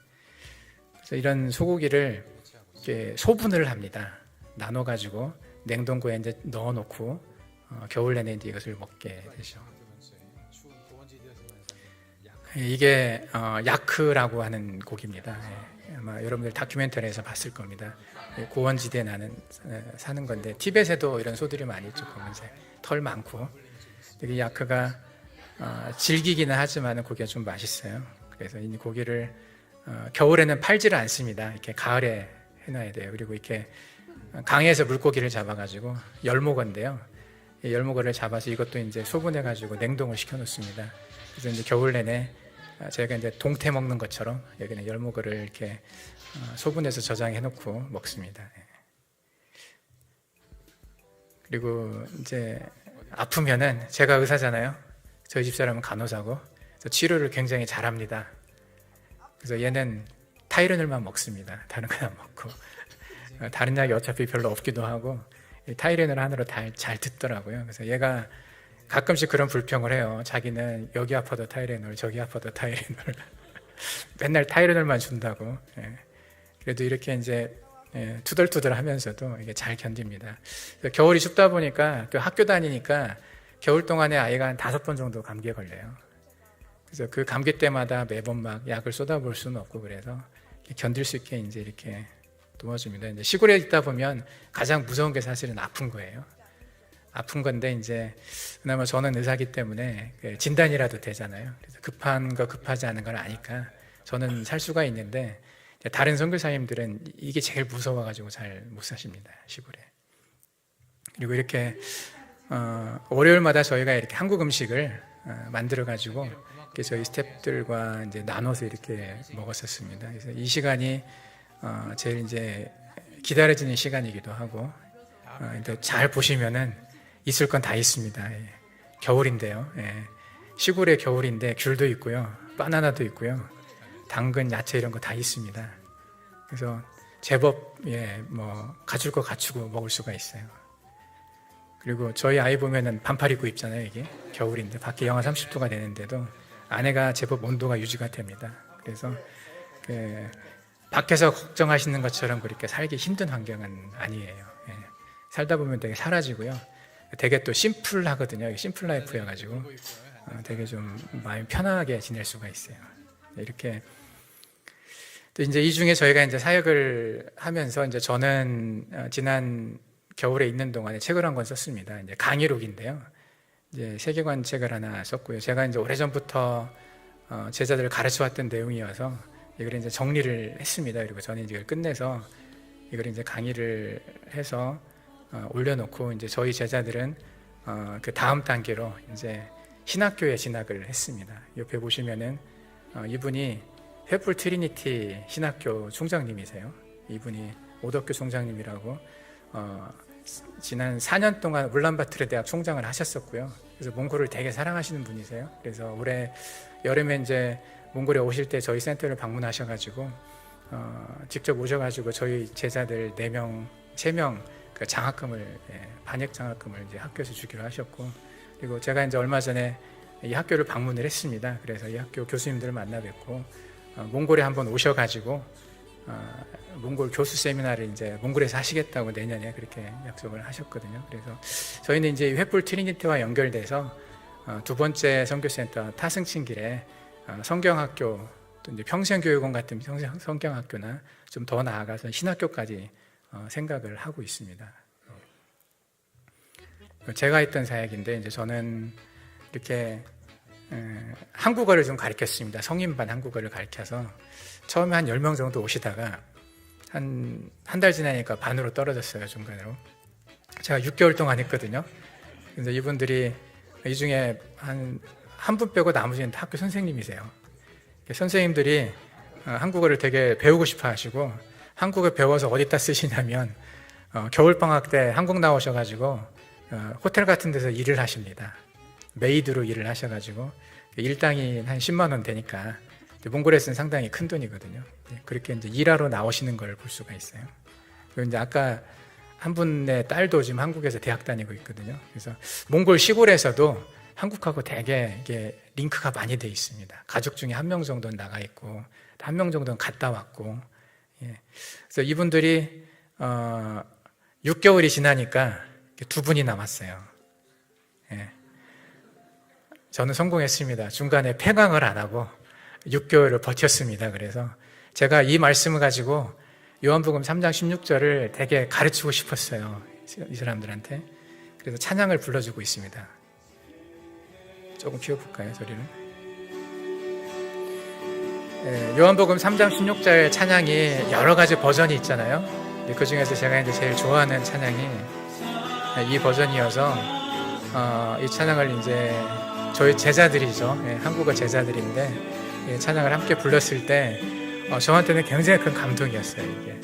그래서 이런 소고기를 이렇게 소분을 합니다. 나눠가지고 냉동고에 이제 넣어놓고 겨울 내내 이제 이것을 먹게 되죠. 이게 야크라고 하는 고기입니다. 아마 여러분들 다큐멘터리에서 봤을 겁니다. 고원지대에 사는 건데, 티벳에도 이런 소들이 많이 있죠. 검은색 털 많고. 이 야크가 질기기는 하지만 고기가 좀 맛있어요. 그래서 이 고기를 겨울에는 팔지를 않습니다. 이렇게 가을에 해놔야 돼요. 그리고 이렇게 강에서 물고기를 잡아가지고 열목어인데요. 이 열목어를 잡아서 이것도 이제 소분해가지고 냉동을 시켜놓습니다. 그래서 이제 겨울 내내 저희가 이제 동태 먹는 것처럼 여기는 열목어를 이렇게 소분해서 저장해놓고 먹습니다. 그리고 이제 아프면은, 제가 의사잖아요. 저희 집사람은 간호사고, 그래서 치료를 굉장히 잘합니다. 그래서 얘는 타이레놀만 먹습니다. 다른 건 안 먹고. 다른 약이 어차피 별로 없기도 하고, 타이레놀 하나로 잘 듣더라고요. 그래서 얘가 가끔씩 그런 불평을 해요. 자기는 여기 아파도 타이레놀, 저기 아파도 타이레놀. 맨날 타이레놀만 준다고. 그래도 이렇게 이제 투덜투덜 하면서도 이게 잘 견딥니다. 겨울이 춥다 보니까 그 학교 다니니까 겨울 동안에 아이가 한 5번 정도 감기에 걸려요. 그래서 그 감기 때마다 매번 막 약을 쏟아볼 수는 없고, 그래서 견딜 수 있게 이제 이렇게 도와줍니다. 이제 시골에 있다 보면 가장 무서운 게 사실은 아픈 거예요. 아픈 건데 이제 그나마 저는 의사기 때문에 진단이라도 되잖아요. 그래서 급한 거 급하지 않은 걸 아니까 저는 살 수가 있는데 다른 선교사님들은 이게 제일 무서워가지고 잘 못 사십니다, 시골에. 그리고 이렇게 월요일마다 저희가 이렇게 한국 음식을 만들어가지고 저희 스태프들과 이제 나눠서 이렇게 먹었었습니다. 그래서 이 시간이 제일 이제 기다려지는 시간이기도 하고, 잘 보시면은 있을 건 다 있습니다. 예. 겨울인데요. 예. 시골의 겨울인데 귤도 있고요, 바나나도 있고요, 당근, 야채 이런 거 다 있습니다. 그래서 제법 뭐 갖출 거 갖추고 먹을 수가 있어요. 그리고 저희 아이 보면은 반팔 입고 입잖아요. 이게 겨울인데 밖에 영하 30도가 되는데도 아내가 제법 온도가 유지가 됩니다. 그래서 밖에서 걱정하시는 것처럼 그렇게 살기 힘든 환경은 아니에요. 예. 살다 보면 되게 사라지고요. 되게 또 심플하거든요. 심플 라이프여가지고 되게 좀 마음이 편하게 지낼 수가 있어요. 이렇게 또 이제 이 중에 저희가 이제 사역을 하면서 이제 저는 지난 겨울에 있는 동안에 책을 한 권 썼습니다. 이제 강의록인데요. 이제 세계관 책을 하나 썼고요. 제가 이제 오래전부터 제자들을 가르쳐 왔던 내용이어서 이걸 이제 정리를 했습니다. 그리고 저는 이제 이걸 끝내서 이걸 이제 강의를 해서 올려놓고 이제 저희 제자들은 그 다음 단계로 이제 신학교에 진학을 했습니다. 옆에 보시면은 이분이 횃불 트리니티 신학교 총장님이세요. 이분이 오덕교 총장님이라고 지난 4년 동안 울란바토르 대학 총장을 하셨었고요. 그래서 몽골을 되게 사랑하시는 분이세요. 그래서 올해 여름에 이제 몽골에 오실 때 저희 센터를 방문하셔가지고 직접 오셔가지고 저희 제자들 4명, 3명 그 장학금을 반역 장학금을 이제 학교에서 주기로 하셨고, 그리고 제가 이제 얼마 전에 이 학교를 방문을 했습니다. 그래서 이 학교 교수님들을 만나 뵙고 몽골에 한번 오셔가지고 몽골 교수 세미나를 이제 몽골에서 하시겠다고 내년에 그렇게 약속을 하셨거든요. 그래서 저희는 이제 횃불 트리니티와 연결돼서 두 번째 선교센터 타승친길에 성경학교 또 이제 평생교육원 같은 성경학교나 좀 더 나아가서 신학교까지 생각을 하고 있습니다. 제가 했던 사역인데 이제 저는 이렇게 한국어를 좀 가르쳤습니다. 성인반 한국어를 가르쳐서 처음에 한 10명 정도 오시다가 한 달 지나니까 반으로 떨어졌어요. 중간으로. 제가 6개월 동안 했거든요. 그래서 이분들이 이 중에 한 분 빼고 나머지는 다 학교 선생님이세요. 선생님들이 한국어를 되게 배우고 싶어 하시고, 한국어 배워서 어디다 쓰시냐면 겨울방학 때 한국 나오셔가지고 호텔 같은 데서 일을 하십니다. 메이드로 일을 하셔가지고 일당이 한 10만 원 되니까 몽골에서는 상당히 큰 돈이거든요. 그렇게 이제 일하러 나오시는 걸 볼 수가 있어요. 그리고 이제 아까 한 분의 딸도 지금 한국에서 대학 다니고 있거든요. 그래서 몽골 시골에서도 한국하고 되게 이게 링크가 많이 돼 있습니다. 가족 중에 한 명 정도는 나가 있고 한 명 정도는 갔다 왔고. 그래서 이분들이 6개월이 지나니까 2분이 남았어요. 저는 성공했습니다. 중간에 폐강을 안 하고 6개월을 버텼습니다. 그래서 제가 이 말씀을 가지고 요한복음 3장 16절을 되게 가르치고 싶었어요. 이 사람들한테. 그래서 찬양을 불러주고 있습니다. 조금 키워볼까요, 소리를? 요한복음 3장 16절 찬양이 여러 가지 버전이 있잖아요. 그 중에서 제가 이제 제일 좋아하는 찬양이 이 버전이어서 이 찬양을 이제 저희 제자들이죠. 한국어 제자들인데 찬양을 함께 불렀을 때 저한테는 굉장히 큰 감동이었어요. 이게.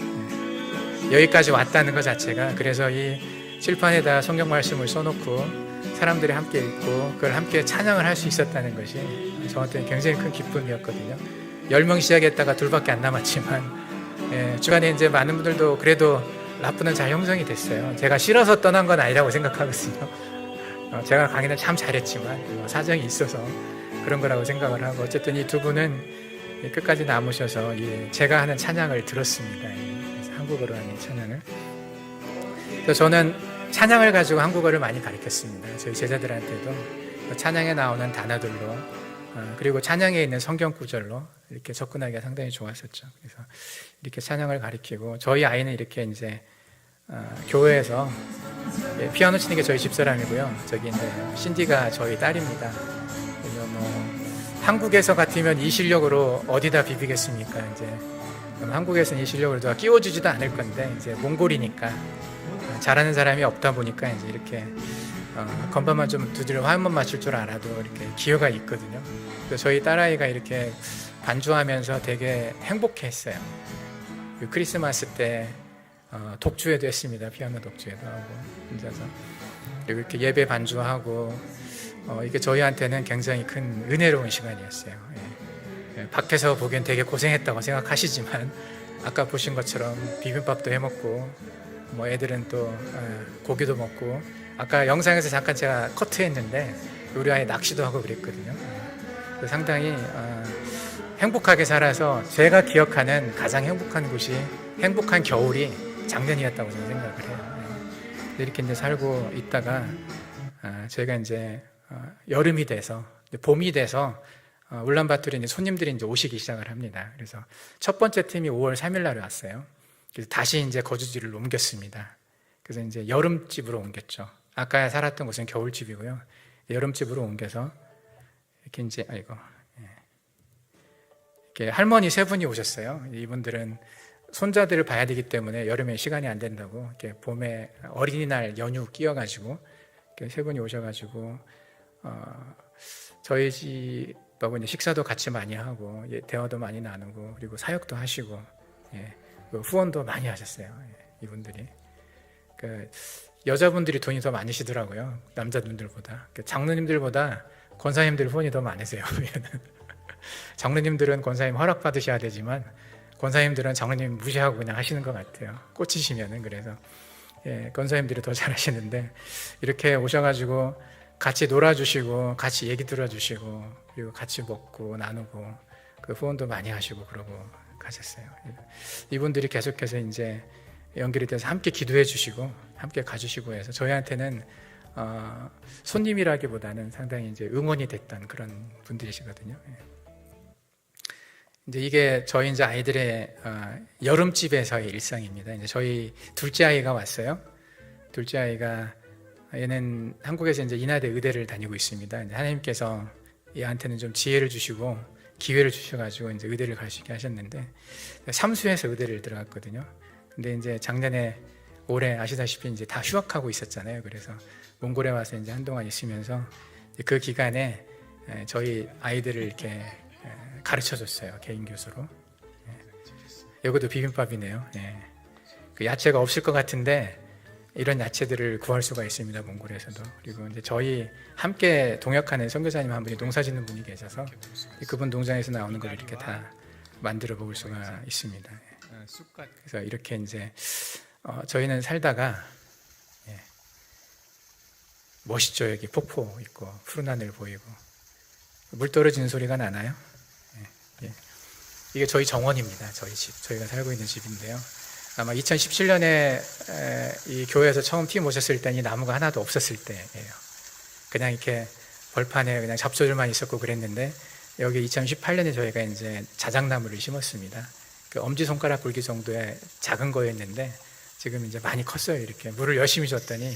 여기까지 왔다는 것 자체가. 그래서 이 칠판에다 성경 말씀을 써놓고 사람들이 함께 읽고 그걸 함께 찬양을 할 수 있었다는 것이 저한테는 굉장히 큰 기쁨이었거든요. 10명 시작했다가 2밖에 안 남았지만 주간에 이제 많은 분들도 그래도 라프는 잘 형성이 됐어요. 제가 싫어서 떠난 건 아니라고 생각하거든요. 제가 강의는 참 잘했지만 사정이 있어서 그런 거라고 생각을 하고, 어쨌든 이 두 분은 끝까지 남으셔서 제가 하는 찬양을 들었습니다. 한국어로 하는 찬양을. 그래서 저는 찬양을 가지고 한국어를 많이 가르쳤습니다. 저희 제자들한테도 찬양에 나오는 단어들로 그리고 찬양에 있는 성경 구절로 이렇게 접근하기가 상당히 좋았었죠. 그래서 이렇게 찬양을 가리키고 저희 아이는 이렇게 이제 교회에서 피아노 치는 게 저희 집사람이고요. 저기 이제 신디가 저희 딸입니다. 그래서 뭐 한국에서 같으면 이 실력으로 어디다 비비겠습니까? 이제 한국에서는 이 실력으로 누가 끼워주지도 않을 건데 이제 몽골이니까 잘하는 사람이 없다 보니까 이제 이렇게 건반만 좀 두드려 화음만 맞출 줄 알아도 이렇게 기여가 있거든요. 그래서 저희 딸아이가 이렇게 반주하면서 되게 행복해했어요. 그 크리스마스 때 독주회도 했습니다. 피아노 독주회도 하고 혼자서. 그리고 이렇게 예배 반주하고 이게 저희한테는 굉장히 큰 은혜로운 시간이었어요. 예. 밖에서 보기엔 되게 고생했다고 생각하시지만 아까 보신 것처럼 비빔밥도 해먹고 뭐 애들은 또 고기도 먹고 아까 영상에서 잠깐 제가 커트했는데 우리 아이 낚시도 하고 그랬거든요. 상당히 행복하게 살아서 제가 기억하는 가장 행복한 곳이 행복한 겨울이 작년이었다고 저는 생각을 해요. 이렇게 이제 살고 있다가 저희가 이제 여름이 돼서 봄이 돼서 울란바토르에 이제 손님들이 이제 오시기 시작을 합니다. 그래서 첫 번째 팀이 5월 3일 날에 왔어요. 그래서 다시 이제 거주지를 옮겼습니다. 그래서 이제 여름집으로 옮겼죠. 아까 살았던 곳은 겨울집이고요. 여름집으로 옮겨서 이렇게 이제 이렇게 할머니 세 분이 오셨어요. 이분들은 손자들을 봐야 되기 때문에 여름에 시간이 안 된다고 이렇게 봄에 어린이날 연휴 끼어가지고 이렇게 세 분이 오셔가지고 저희 집하고 이제 식사도 같이 많이 하고 대화도 많이 나누고 그리고 사역도 하시고 후원도 많이 하셨어요. 이분들이 여자분들이 돈이 더 많으시더라고요. 남자분들보다. 장로님들보다 권사님들 후원이 더 많으세요. 장로님들은 권사님 허락 받으셔야 되지만 권사님들은 장로님 무시하고 그냥 하시는 것 같아요. 꽂히시면은. 그래서 권사님들이 더 잘하시는데 이렇게 오셔가지고 같이 놀아주시고 같이 얘기 들어주시고 그리고 같이 먹고 나누고 그 후원도 많이 하시고 그러고 가셨어요. 이분들이 계속해서 이제 연결이 돼서 함께 기도해 주시고 함께 가주시고 해서 저희한테는 손님이라기보다는 상당히 이제 응원이 됐던 그런 분들이시거든요. 이제 이게 저희 이제 아이들의 여름집에서의 일상입니다. 이제 저희 둘째 아이가 왔어요. 둘째 아이가 얘는 한국에서 이제 인하대 의대를 다니고 있습니다. 이제 하나님께서 얘한테는 좀 지혜를 주시고 기회를 주셔가지고 이제 의대를 갈 수 있게 하셨는데 삼수에서 의대를 들어갔거든요. 근데 이제 작년에 올해 아시다시피 이제 다 휴학하고 있었잖아요. 그래서 몽골에 와서 이제 한동안 있으면서 그 기간에 저희 아이들을 이렇게 가르쳐 줬어요. 개인 교수로. 여기도 비빔밥이네요. 그 야채가 없을 것 같은데 이런 야채들을 구할 수가 있습니다. 몽골에서도. 그리고 이제 저희 함께 동역하는 선교사님 한 분이 농사 짓는 분이 계셔서 그분 농장에서 나오는 걸 이렇게 다 만들어 먹을 수가 있습니다. 그래서 이렇게 이제 저희는 살다가 멋있죠. 여기 폭포 있고 푸른 하늘 보이고 물 떨어지는 소리가 나나요? 이게 저희 정원입니다. 저희 집, 저희가 살고 있는 집인데요. 아마 2017년에 이 교회에서 처음 팀 오셨을 때는 이 나무가 하나도 없었을 때예요. 그냥 이렇게 벌판에 그냥 잡초들만 있었고 그랬는데 여기 2018년에 저희가 이제 자작나무를 심었습니다. 그 엄지손가락 굵기 정도의 작은 거였는데 지금 이제 많이 컸어요. 이렇게 물을 열심히 줬더니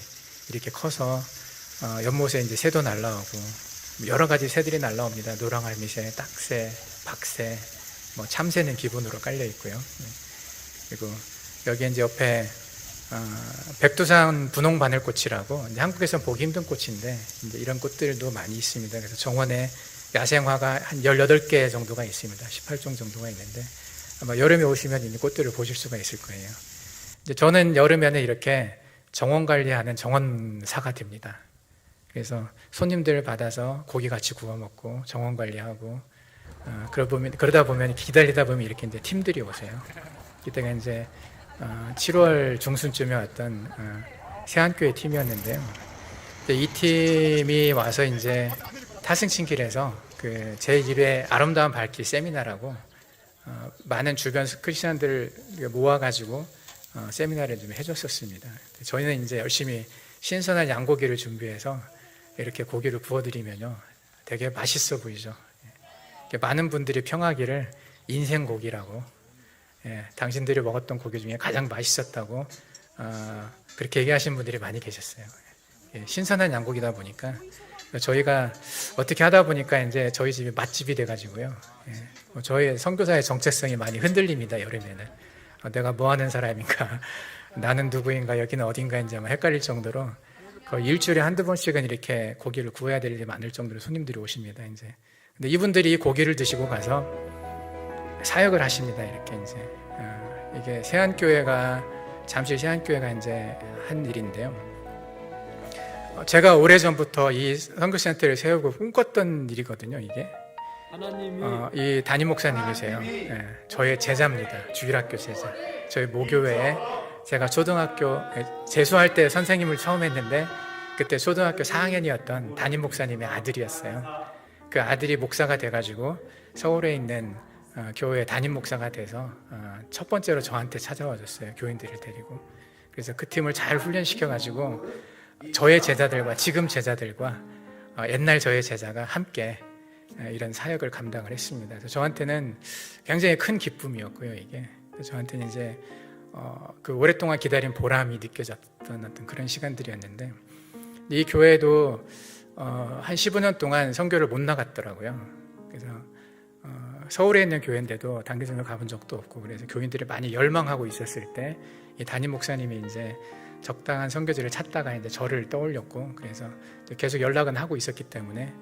이렇게 커서 연못에 이제 새도 날라오고 여러 가지 새들이 날라옵니다. 노랑알미새, 딱새, 박새, 뭐 참새는 기본으로 깔려 있고요. 그리고 여기 이제 옆에 백두산 분홍 바늘꽃이라고 이제 한국에서는 보기 힘든 꽃인데 이제 이런 꽃들도 많이 있습니다. 그래서 정원에 야생화가 한 18개 정도가 있습니다. 18종 정도가 있는데 아마 여름에 오시면 이 꽃들을 보실 수가 있을 거예요. 이제 저는 여름에는 이렇게 정원 관리하는 정원사가 됩니다. 그래서 손님들 받아서 고기 같이 구워 먹고 정원 관리하고 그러다 보면 기다리다 보면 이렇게 이제 팀들이 오세요. 이때가 이제 7월 중순쯤에 왔던 세안교회 팀이었는데요. 이 팀이 와서 이제 타승친길에서 그 제1회 아름다운 발길 세미나라고 많은 주변 크리스천들 모아가지고 세미나를 좀 해줬었습니다. 저희는 이제 열심히 신선한 양고기를 준비해서 이렇게 고기를 구워드리면요 되게 맛있어 보이죠. 많은 분들이 평하기를 인생 고기라고, 당신들이 먹었던 고기 중에 가장 맛있었다고 그렇게 얘기하시는 분들이 많이 계셨어요. 신선한 양고기다 보니까 저희가 어떻게 하다 보니까 이제 저희 집이 맛집이 돼가지고요. 저희 선교사의 정체성이 많이 흔들립니다. 여름에는 내가 뭐 하는 사람인가, 나는 누구인가, 여기는 어딘가인지 헷갈릴 정도로 거의 일주일에 한두 번씩은 이렇게 고기를 구워야 될 일이 많을 정도로 손님들이 오십니다. 이제 근데 이분들이 고기를 드시고 가서 사역을 하십니다. 이렇게 이제 이게 세안교회가, 잠실 세안교회가 이제 한 일인데요. 제가 오래전부터 이 선교센터를 세우고 꿈꿨던 일이거든요. 이게 이 담임 목사님이세요. 저의 제자입니다. 주일학교 제자. 저희 모교회에 제가 초등학교 재수할 때 선생님을 처음 했는데 그때 초등학교 4학년이었던 담임 목사님의 아들이었어요. 그 아들이 목사가 돼가지고 서울에 있는 교회 담임 목사가 돼서 첫 번째로 저한테 찾아와 줬어요. 교인들을 데리고. 그래서 그 팀을 잘 훈련시켜가지고 저의 제자들과 지금 제자들과 옛날 저의 제자가 함께 이런 사역을 감당을 했습니다. 그래서 저한테는 굉장히 큰 기쁨이었고요. 이게 저한테는 이제 그 오랫동안 기다린 보람이 느껴졌던 어떤 그런 시간들이었는데, 이 교회도 한 15년 동안 선교를 못 나갔더라고요. 그래서 서울에 있는 교회인데도 단기선교 가본 적도 없고, 그래서 교인들이 많이 열망하고 있었을 때 이 담임 목사님이 이제 적당한 선교지를 찾다가 이제 저를 떠올렸고, 그래서 계속 연락은 하고 있었기 때문에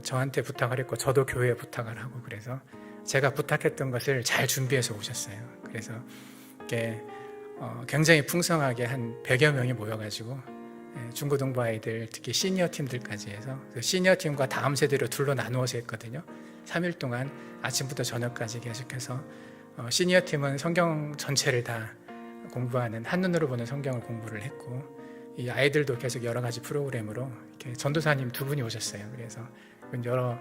저한테 부탁을 했고 저도 교회에 부탁을 하고, 그래서 제가 부탁했던 것을 잘 준비해서 오셨어요. 그래서 이게 굉장히 풍성하게 한 100여 명이 모여가지고 중고등부 아이들, 특히 시니어 팀들까지 해서 시니어 팀과 다음 세대로 둘로 나누어서 했거든요. 3일 동안 아침부터 저녁까지 계속해서 시니어 팀은 성경 전체를 다 공부하는, 한눈으로 보는 성경을 공부를 했고, 이 아이들도 계속 여러 가지 프로그램으로 이렇게 전도사님 두 분이 오셨어요. 그래서 여러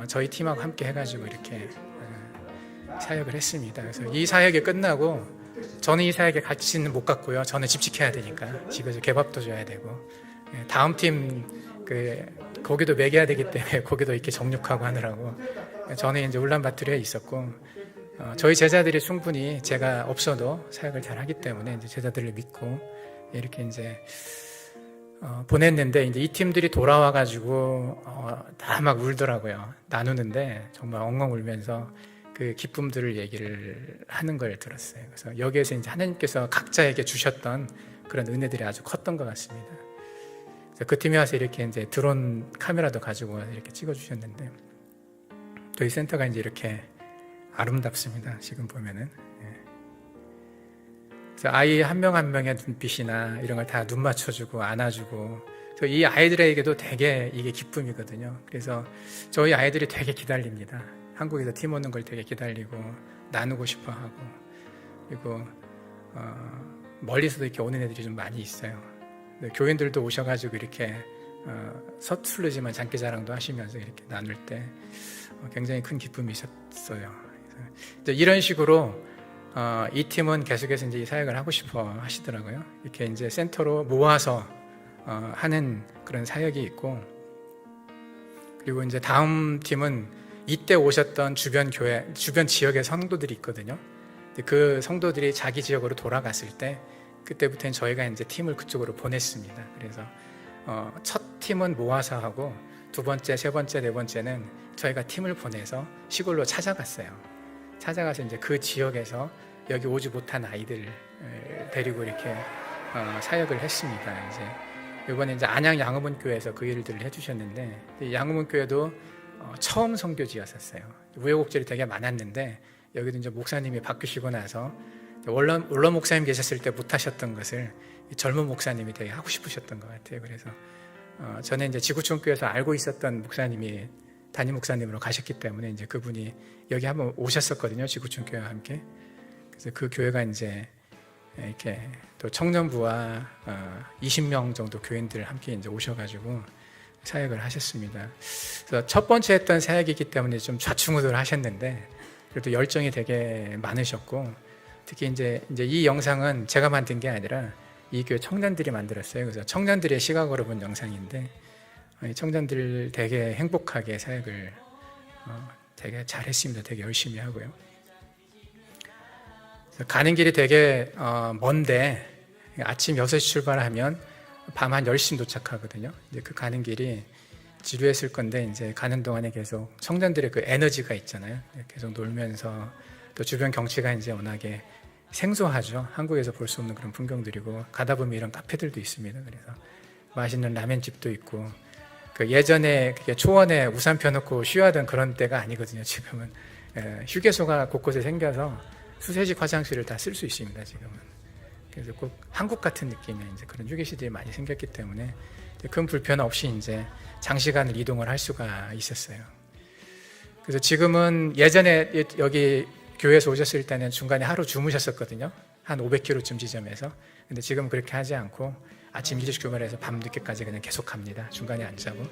저희 팀하고 함께 해가지고 이렇게 사역을 했습니다. 그래서 이 사역이 끝나고 저는 이 사역에 같이는 못 갔고요. 저는 집 지켜야 되니까 집에서 개밥도 줘야 되고, 다음 팀 거기도 먹여야 되기 때문에 거기도 이렇게 정육하고 하느라고 저는 이제 울란바토르에 있었고, 저희 제자들이 충분히 제가 없어도 사역을 잘 하기 때문에 이제 제자들을 믿고 이렇게 이제 보냈는데, 이제 이 팀들이 돌아와가지고 다 막 울더라고요. 나누는데 정말 엉엉 울면서 그 기쁨들을 얘기를 하는 걸 들었어요. 그래서 여기에서 이제 하나님께서 각자에게 주셨던 그런 은혜들이 아주 컸던 것 같습니다. 그래서 그 팀에 와서 이렇게 이제 드론 카메라도 가지고 와서 이렇게 찍어주셨는데, 저희 센터가 이제 이렇게 아름답습니다. 지금 보면은. 그래서 아이 한 명 한 명의 눈빛이나 이런 걸 다 눈 맞춰주고 안아주고, 그래서 이 아이들에게도 되게 이게 기쁨이거든요. 그래서 저희 아이들이 되게 기다립니다. 한국에서 팀 오는 걸 되게 기다리고 나누고 싶어하고, 그리고 멀리서도 이렇게 오는 애들이 좀 많이 있어요. 교인들도 오셔가지고 이렇게 서투르지만 장기자랑도 하시면서 이렇게 나눌 때 굉장히 큰 기쁨이 있었어요. 이런 식으로 이 팀은 계속해서 이제 이 사역을 하고 싶어 하시더라고요. 이렇게 이제 센터로 모아서 하는 그런 사역이 있고, 그리고 이제 다음 팀은 이때 오셨던 주변 교회, 주변 지역의 성도들이 있거든요. 그 성도들이 자기 지역으로 돌아갔을 때 그때부터는 저희가 이제 팀을 그쪽으로 보냈습니다. 그래서 첫 팀은 모아서 하고, 두 번째, 세 번째, 네 번째는 저희가 팀을 보내서 시골로 찾아갔어요. 찾아가서 이제 그 지역에서 여기 오지 못한 아이들 데리고 이렇게 사역을 했습니다. 이제 이번에 이제 안양 양음원 교회에서 그 일들을 해주셨는데, 양음원 교회도 처음 선교지였었어요. 우여곡절이 되게 많았는데, 여기도 이제 목사님이 바뀌시고 나서 원로 목사님 계셨을 때 못하셨던 것을 젊은 목사님이 되게 하고 싶으셨던 것 같아요. 그래서 저는 이제 지구촌교회에서 알고 있었던 목사님이 담임 목사님으로 가셨기 때문에 이제 그분이 여기 한번 오셨었거든요. 지구촌교회와 함께. 그래서 그 교회가 이제 이렇게 또 청년부와 20명 정도 교인들 함께 이제 오셔가지고 사역을 하셨습니다. 그래서 첫 번째 했던 사역이기 때문에 좀 좌충우돌 하셨는데, 그래도 열정이 되게 많으셨고, 특히 이제 이 영상은 제가 만든 게 아니라 이 교회 청년들이 만들었어요. 그래서 청년들의 시각으로 본 영상인데, 청년들 되게 행복하게 사역을 되게 잘했습니다. 되게 열심히 하고요. 가는 길이 되게 먼데 아침 6시 출발하면 밤 한 10시 도착하거든요. 이제 그 가는 길이 지루했을 건데 이제 가는 동안에 계속 청년들의 그 에너지가 있잖아요. 계속 놀면서 또 주변 경치가 이제 워낙에 생소하죠. 한국에서 볼 수 없는 그런 풍경들이고 가다 보면 이런 카페들도 있습니다. 그래서 맛있는 라멘집도 있고 그 예전에 그게 초원에 우산 펴놓고 쉬어하던 그런 때가 아니거든요. 지금은 휴게소가 곳곳에 생겨서 수세식 화장실을 다 쓸 수 있습니다. 지금은. 그래서 꼭 한국 같은 느낌의 이제 그런 휴게실들이 많이 생겼기 때문에 큰 불편 없이 이제 장시간을 이동을 할 수가 있었어요. 그래서 지금은 예전에 여기 교회에서 오셨을 때는 중간에 하루 주무셨었거든요. 한 500km쯤 지점에서. 근데 지금 그렇게 하지 않고 아침 일찍 출발해서 밤 늦게까지 그냥 계속 갑니다. 중간에 안 자고.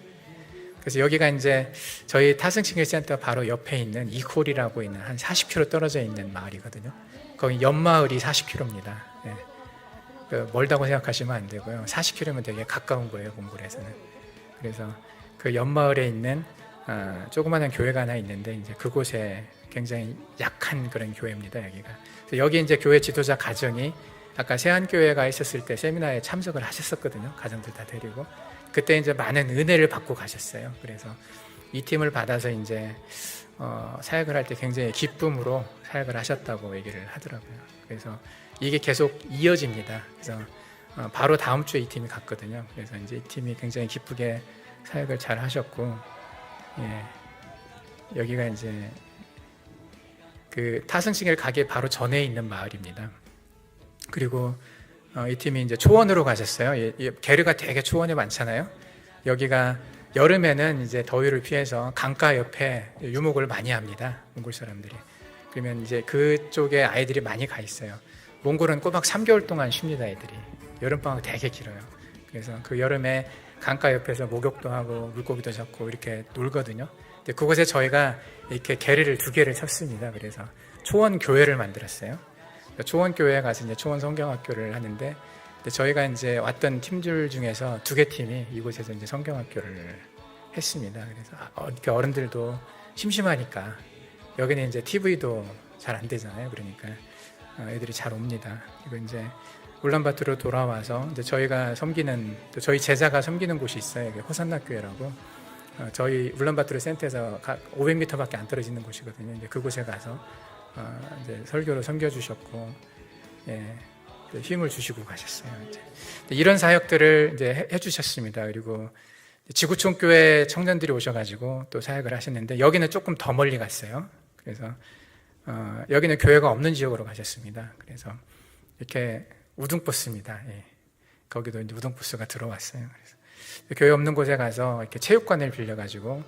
그래서 여기가 이제 저희 타승식일센터 바로 옆에 있는 이콜이라고 있는 한 40km 떨어져 있는 마을이거든요. 거기 옆마을이 40km입니다. 네. 멀다고 생각하시면 안 되고요. 40km면 되게 가까운 거예요, 몽골에서는. 그래서 그 옆마을에 있는 조그마한 교회가 하나 있는데 이제 그곳에 굉장히 약한 그런 교회입니다, 여기가. 여기 이제 교회 지도자 가정이 아까 세안교회가 있었을 때 세미나에 참석을 하셨었거든요. 가정들 다 데리고. 그때 이제 많은 은혜를 받고 가셨어요. 그래서 이 팀을 받아서 이제 사역을 할 때 굉장히 기쁨으로 사역을 하셨다고 얘기를 하더라고요. 그래서 이게 계속 이어집니다. 그래서 바로 다음 주에 이 팀이 갔거든요. 그래서 이제 이 팀이 굉장히 기쁘게 사역을 잘 하셨고, 예, 여기가 이제 그 타승식일 가기 바로 전에 있는 마을입니다. 그리고 이 팀이 이제 초원으로 가셨어요. 게르가 되게 초원이 많잖아요. 여기가 여름에는 이제 더위를 피해서 강가 옆에 유목을 많이 합니다. 몽골 사람들이. 그러면 이제 그쪽에 아이들이 많이 가 있어요. 몽골은 꼬박 3개월 동안 쉽니다, 애들이. 여름방학 되게 길어요. 그래서 그 여름에 강가 옆에서 목욕도 하고 물고기도 잡고 이렇게 놀거든요. 근데 그곳에 저희가 이렇게 게르를 2개를 쳤습니다. 그래서 초원 교회를 만들었어요. 초원 교회에 가서 이제 초원 성경학교를 하는데, 저희가 이제 왔던 팀들 중에서 2개 팀이 이곳에서 이제 성경학교를 했습니다. 그래서 이렇게 어른들도 심심하니까 여기는 이제 TV도 잘 안 되잖아요. 그러니까 애들이 잘 옵니다. 그리고 이제 울란바토르로 돌아와서 이제 저희가 섬기는, 또 저희 제자가 섬기는 곳이 있어요. 호산나 교회라고. 저희 울란바토르 센터에서 각 500m밖에 안 떨어지는 곳이거든요. 이제 그곳에 가서 이제 설교로 섬겨주셨고, 예, 힘을 주시고 가셨어요. 이제 이런 사역들을 이제 해주셨습니다. 그리고 지구촌 교회 청년들이 오셔가지고 또 사역을 하셨는데 여기는 조금 더 멀리 갔어요. 그래서 여기는 교회가 없는 지역으로 가셨습니다. 그래서 이렇게 우등버스입니다. 예. 거기도 이제 우등버스가 들어왔어요. 그래서 교회 없는 곳에 가서 이렇게 체육관을 빌려가지고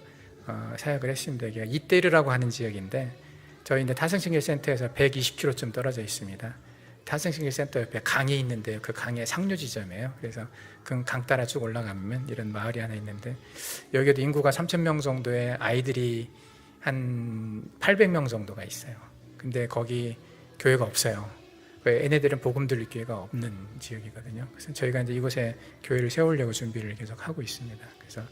사역을 했습니다. 여기가 이떼르라고 하는 지역인데 저희 이제 타승식일센터에서 120km쯤 떨어져 있습니다. 타승식일센터 옆에 강이 있는데요. 그 강의 상류 지점이에요. 그래서 그 강 따라 쭉 올라가면 이런 마을이 하나 있는데 여기도 인구가 3,000명 정도의 아이들이 한 800명 정도가 있어요. 근데 거기 교회가 없어요. 얘네들은 복음 들을 기회가 없는 지역이거든요. 그래서 저희가 이제 이곳에 교회를 세우려고 준비를 계속 하고 있습니다. 그래서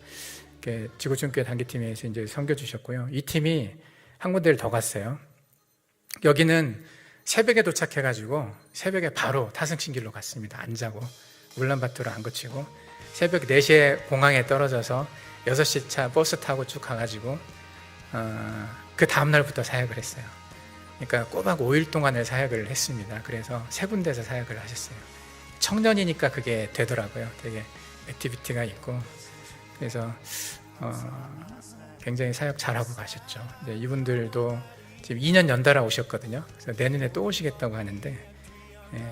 이렇게 지구촌교회 단기팀에서 이제 섬겨주셨고요. 이 팀이 한 군데를 더 갔어요. 여기는 새벽에 도착해가지고 새벽에 바로 타승식길로 갔습니다. 안 자고 울란바토르 안 거치고 새벽 4시에 공항에 떨어져서 6시 차 버스 타고 쭉 가가지고 그 다음날부터 사역을 했어요. 그러니까 꼬박 5일 동안을 사역을 했습니다. 그래서 3군데에서 사역을 하셨어요. 청년이니까 그게 되더라고요. 되게 액티비티가 있고 그래서 굉장히 사역 잘하고 가셨죠. 이분들도 지금 2년 연달아 오셨거든요. 그래서 내년에 또 오시겠다고 하는데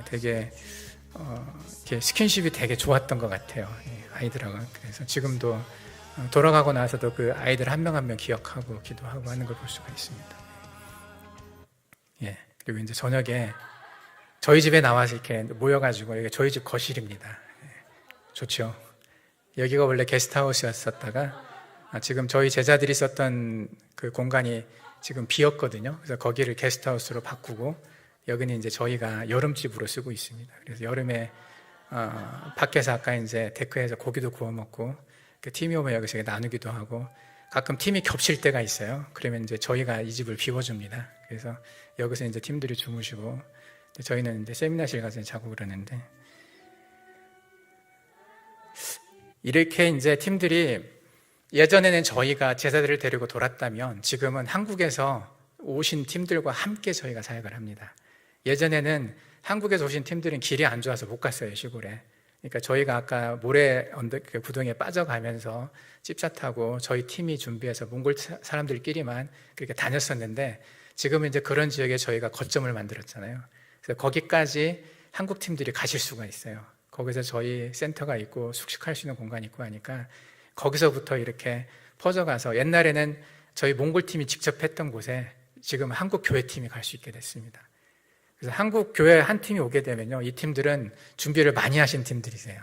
되게 이렇게 스킨십이 되게 좋았던 것 같아요. 아이들하고. 그래서 지금도 돌아가고 나서도 그 아이들 한 명 한 명 기억하고 기도하고 하는 걸 볼 수가 있습니다. 예. 그리고 이제 저녁에 저희 집에 나와서 이렇게 모여가지고 여기 저희 집 거실입니다. 좋죠. 여기가 원래 게스트하우스였었다가 지금 저희 제자들이 썼던 그 공간이 지금 비었거든요. 그래서 거기를 게스트하우스로 바꾸고 여기는 이제 저희가 여름집으로 쓰고 있습니다. 그래서 여름에 밖에서 아까 이제 데크에서 고기도 구워 먹고 그 팀이 오면 여기서 나누기도 하고 가끔 팀이 겹칠 때가 있어요. 그러면 이제 저희가 이 집을 비워줍니다. 그래서 여기서 이제 팀들이 주무시고 저희는 이제 세미나실 가서 자고 그러는데, 이렇게 이제 팀들이, 예전에는 저희가 제자들을 데리고 돌았다면 지금은 한국에서 오신 팀들과 함께 저희가 사역을 합니다. 예전에는 한국에서 오신 팀들은 길이 안 좋아서 못 갔어요, 시골에. 그러니까 저희가 아까 모래 언덕 구덩이에 빠져가면서 찝차 타고 저희 팀이 준비해서 몽골 사람들끼리만 그렇게 다녔었는데, 지금은 이제 그런 지역에 저희가 거점을 만들었잖아요. 그래서 거기까지 한국 팀들이 가실 수가 있어요. 거기서 저희 센터가 있고 숙식할 수 있는 공간이 있고 하니까 거기서부터 이렇게 퍼져가서, 옛날에는 저희 몽골 팀이 직접 했던 곳에 지금 한국 교회 팀이 갈 수 있게 됐습니다. 그래서 한국 교회 한 팀이 오게 되면요, 이 팀들은 준비를 많이 하신 팀들이세요.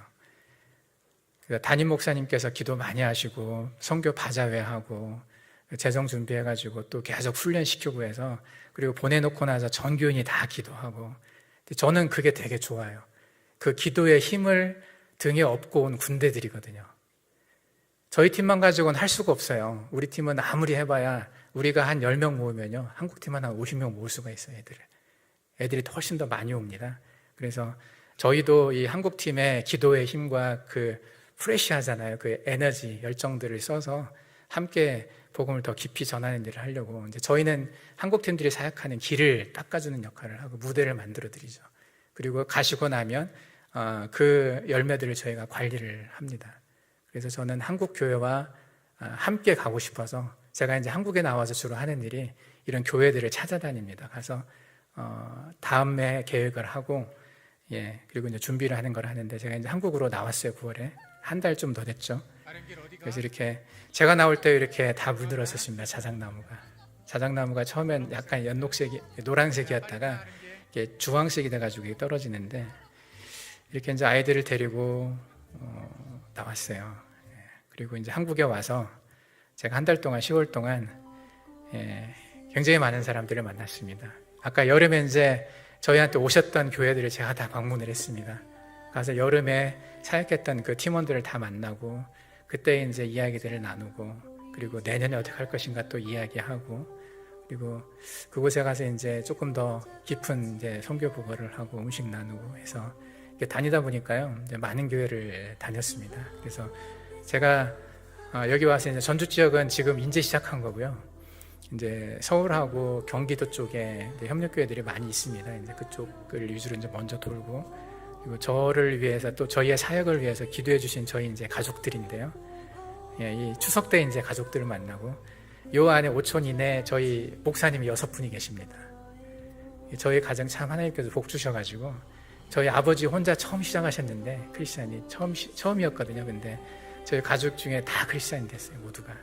그래서 담임 목사님께서 기도 많이 하시고 선교 바자회하고 재정 준비해가지고 또 계속 훈련시키고 해서, 그리고 보내놓고 나서 전교인이 다 기도하고, 저는 그게 되게 좋아요. 그 기도의 힘을 등에 업고 온 군대들이거든요. 저희 팀만 가지고는 할 수가 없어요. 우리 팀은 아무리 해봐야 우리가 한 10명 모으면요, 한국 팀은 한 50명 모을 수가 있어요. 애들이 훨씬 더 많이 옵니다. 그래서 저희도 이 한국 팀의 기도의 힘과 그 프레시하잖아요. 그 에너지, 열정들을 써서 함께 복음을 더 깊이 전하는 일을 하려고, 이제 저희는 한국 팀들이 사역하는 길을 닦아주는 역할을 하고 무대를 만들어 드리죠. 그리고 가시고 나면 그 열매들을 저희가 관리를 합니다. 그래서 저는 한국 교회와 함께 가고 싶어서 제가 이제 한국에 나와서 주로 하는 일이 이런 교회들을 찾아다닙니다. 가서 다음에 계획을 하고, 그리고 이제 준비를 하는 걸 하는데, 제가 이제 한국으로 나왔어요. 9월에 한 달 좀 더 됐죠. 그래서 이렇게 제가 나올 때 이렇게 다 물들었었습니다. 자작나무가 처음엔 약간 연녹색이 노란색이었다가 이게 주황색이 돼가지고 떨어지는데, 이렇게 이제 아이들을 데리고 나왔어요. 그리고 이제 한국에 와서 제가 한 달 동안, 10월 동안 굉장히 많은 사람들을 만났습니다. 아까 여름에 이제 저희한테 오셨던 교회들을 제가 다 방문을 했습니다. 가서 여름에 사역했던 그 팀원들을 다 만나고, 그때 이제 이야기들을 나누고, 그리고 내년에 어떻게 할 것인가 또 이야기하고, 그리고 그곳에 가서 이제 조금 더 깊은 이제 선교 보고를 하고 음식 나누고 해서 이렇게 다니다 보니까요, 이제 많은 교회를 다녔습니다. 그래서 제가 여기 와서 이제 전주 지역은 지금 이제 시작한 거고요. 이제 서울하고 경기도 쪽에 협력교회들이 많이 있습니다. 이제 그쪽을 위주로 이제 먼저 돌고, 그리고 저를 위해서 또 저희의 사역을 위해서 기도해 주신 저희 이제 가족들인데요. 이 추석 때 이제 가족들을 만나고, 요 안에 5촌 이내 저희 목사님이 6분이 계십니다. 저희 가정 참 하나님께서 복 주셔가지고, 저희 아버지 혼자 처음 시작하셨는데 크리스찬이 처음이었거든요. 근데 저희 가족 중에 다 크리스찬이 됐어요, 모두가.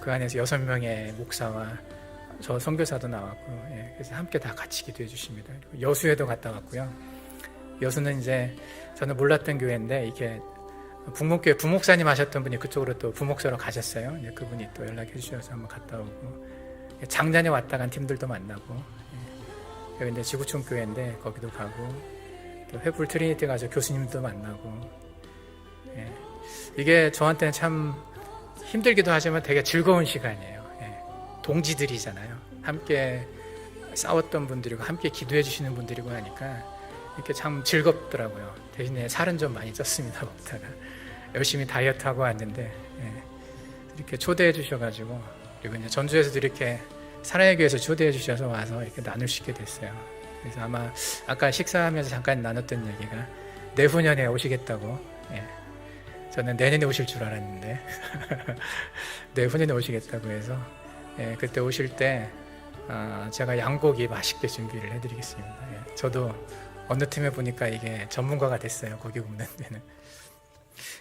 그 안에서 6명의 목사와 저 선교사도 나왔고, 그래서 함께 다 같이 기도해 주십니다. 그리고 여수에도 갔다 왔고요. 여수는 이제 저는 몰랐던 교회인데, 이게 북목교회 부목사님 하셨던 분이 그쪽으로 또 부목사로 가셨어요. 그분이 또 연락해 주셔서 한번 갔다 오고, 작년에 왔다 간 팀들도 만나고, 여기 이제 지구촌 교회인데 거기도 가고, 또 회불 트리니티 가서 교수님도 만나고, 이게 저한테는 참 힘들기도 하지만 되게 즐거운 시간이에요. 동지들이잖아요. 함께 싸웠던 분들이고 함께 기도해 주시는 분들이고 하니까 이렇게 참 즐겁더라고요. 대신에 살은 좀 많이 쪘습니다. 먹다가 열심히 다이어트하고 왔는데, 이렇게 초대해 주셔가지고, 그리고 이제 전주에서도 이렇게 사랑의 교회에서 초대해 주셔서 와서 이렇게 나눌 수 있게 됐어요. 그래서 아마 아까 식사하면서 잠깐 나눴던 얘기가 내후년에 오시겠다고. 저는 내년에 오실 줄 알았는데 내후년에 오시겠다고 해서, 그때 오실 때 제가 양고기 맛있게 준비를 해드리겠습니다. 저도 어느 팀에 보니까 이게 전문가가 됐어요. 고기 굽는 데는.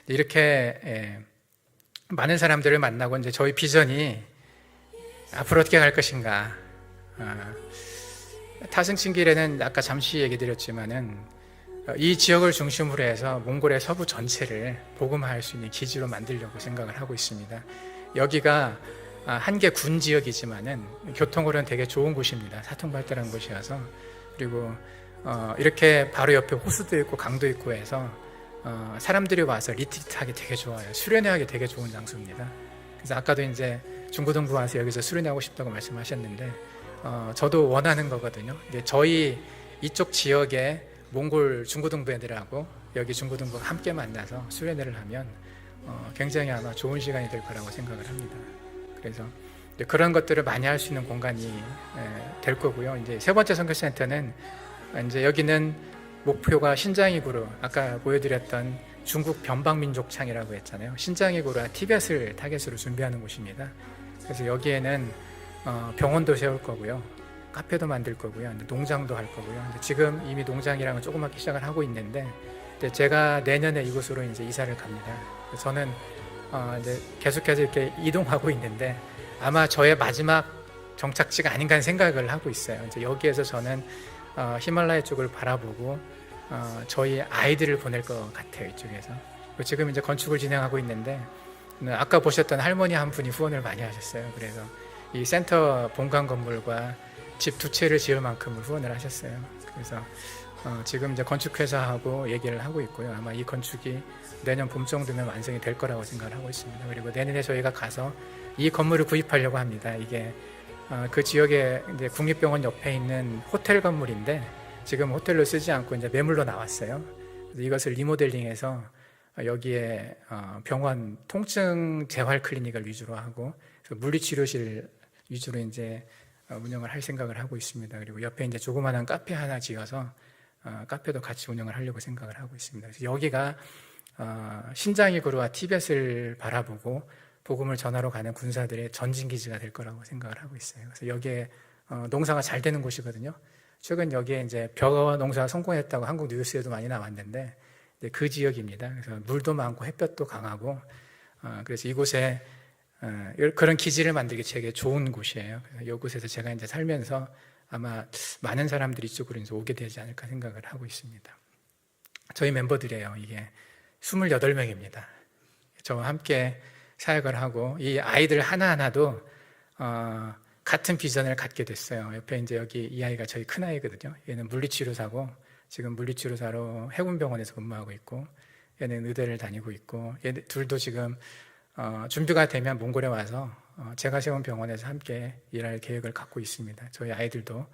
이렇게 많은 사람들을 만나고, 이제 저희 비전이 앞으로 어떻게 갈 것인가. 타승친길에는 아까 잠시 얘기 드렸지만은, 이 지역을 중심으로 해서 몽골의 서부 전체를 복음화할 수 있는 기지로 만들려고 생각을 하고 있습니다. 여기가 한 개 군 지역이지만은 교통으로는 되게 좋은 곳입니다. 사통발달한 곳이어서. 그리고 이렇게 바로 옆에 호수도 있고 강도 있고 해서 사람들이 와서 리트리트하기 되게 좋아요. 수련회하기 되게 좋은 장소입니다. 그래서 아까도 이제 중고등부 와서 여기서 수련회하고 싶다고 말씀하셨는데, 저도 원하는 거거든요. 저희 이쪽 지역에 몽골 중고등부 애들하고 여기 중고등부가 함께 만나서 수련회를 하면 굉장히 아마 좋은 시간이 될 거라고 생각을 합니다. 그래서 이제 그런 것들을 많이 할 수 있는 공간이 될 거고요. 이제 세 번째 선교센터는 이제 여기는 목표가 신장이구르, 아까 보여드렸던 중국 변방민족창이라고 했잖아요. 신장이구르와 티벳을 타겟으로 준비하는 곳입니다. 그래서 여기에는 병원도 세울 거고요, 카페도 만들 거고요, 농장도 할 거고요. 지금 이미 농장이랑은 조그맣게 시작을 하고 있는데, 제가 내년에 이곳으로 이제 이사를 갑니다. 저는 이제 계속해서 이렇게 이동하고 있는데 아마 저의 마지막 정착지가 아닌가 하는 생각을 하고 있어요. 이제 여기에서 저는 히말라야 쪽을 바라보고 저희 아이들을 보낼 것 같아요. 이쪽에서. 지금 이제 건축을 진행하고 있는데 아까 보셨던 할머니 한 분이 후원을 많이 하셨어요. 그래서 이 센터 본관 건물과 집 2채를 지을 만큼을 후원을 하셨어요. 그래서 지금 이제 건축회사하고 얘기를 하고 있고요. 아마 이 건축이 내년 봄 정도면 완성이 될 거라고 생각을 하고 있습니다. 그리고 내년에 저희가 가서 이 건물을 구입하려고 합니다. 이게 그 지역에 이제 국립병원 옆에 있는 호텔 건물인데 지금 호텔로 쓰지 않고 이제 매물로 나왔어요. 그래서 이것을 리모델링해서 여기에 병원 통증 재활 클리닉을 위주로 하고 물리치료실 위주로 이제 운영을 할 생각을 하고 있습니다. 그리고 옆에 이제 조그마한 카페 하나 지어서 카페도 같이 운영을 하려고 생각을 하고 있습니다. 그래서 여기가 신장이구르와 티벳을 바라보고 복음을 전하러 가는 군사들의 전진기지가 될 거라고 생각을 하고 있어요. 그래서 여기에 농사가 잘 되는 곳이거든요. 최근 여기에 이제 벼 농사 성공했다고 한국 뉴스에도 많이 나왔는데 그 지역입니다. 그래서 물도 많고 햇볕도 강하고 그래서 이곳에 그런 기지를 만들기 되게 좋은 곳이에요. 그래서 이곳에서 제가 이제 살면서 아마 많은 사람들이 이쪽으로 이제 오게 되지 않을까 생각을 하고 있습니다. 저희 멤버들이에요. 이게 28명입니다. 저와 함께 사역을 하고 이 아이들 하나하나도 같은 비전을 갖게 됐어요. 옆에 이제 여기 이 아이가 저희 큰 아이거든요. 얘는 물리치료사고 지금 물리치료사로 해군병원에서 근무하고 있고 얘는 의대를 다니고 있고 얘 둘도 지금 준비가 되면 몽골에 와서 제가 세운 병원에서 함께 일할 계획을 갖고 있습니다. 저희 아이들도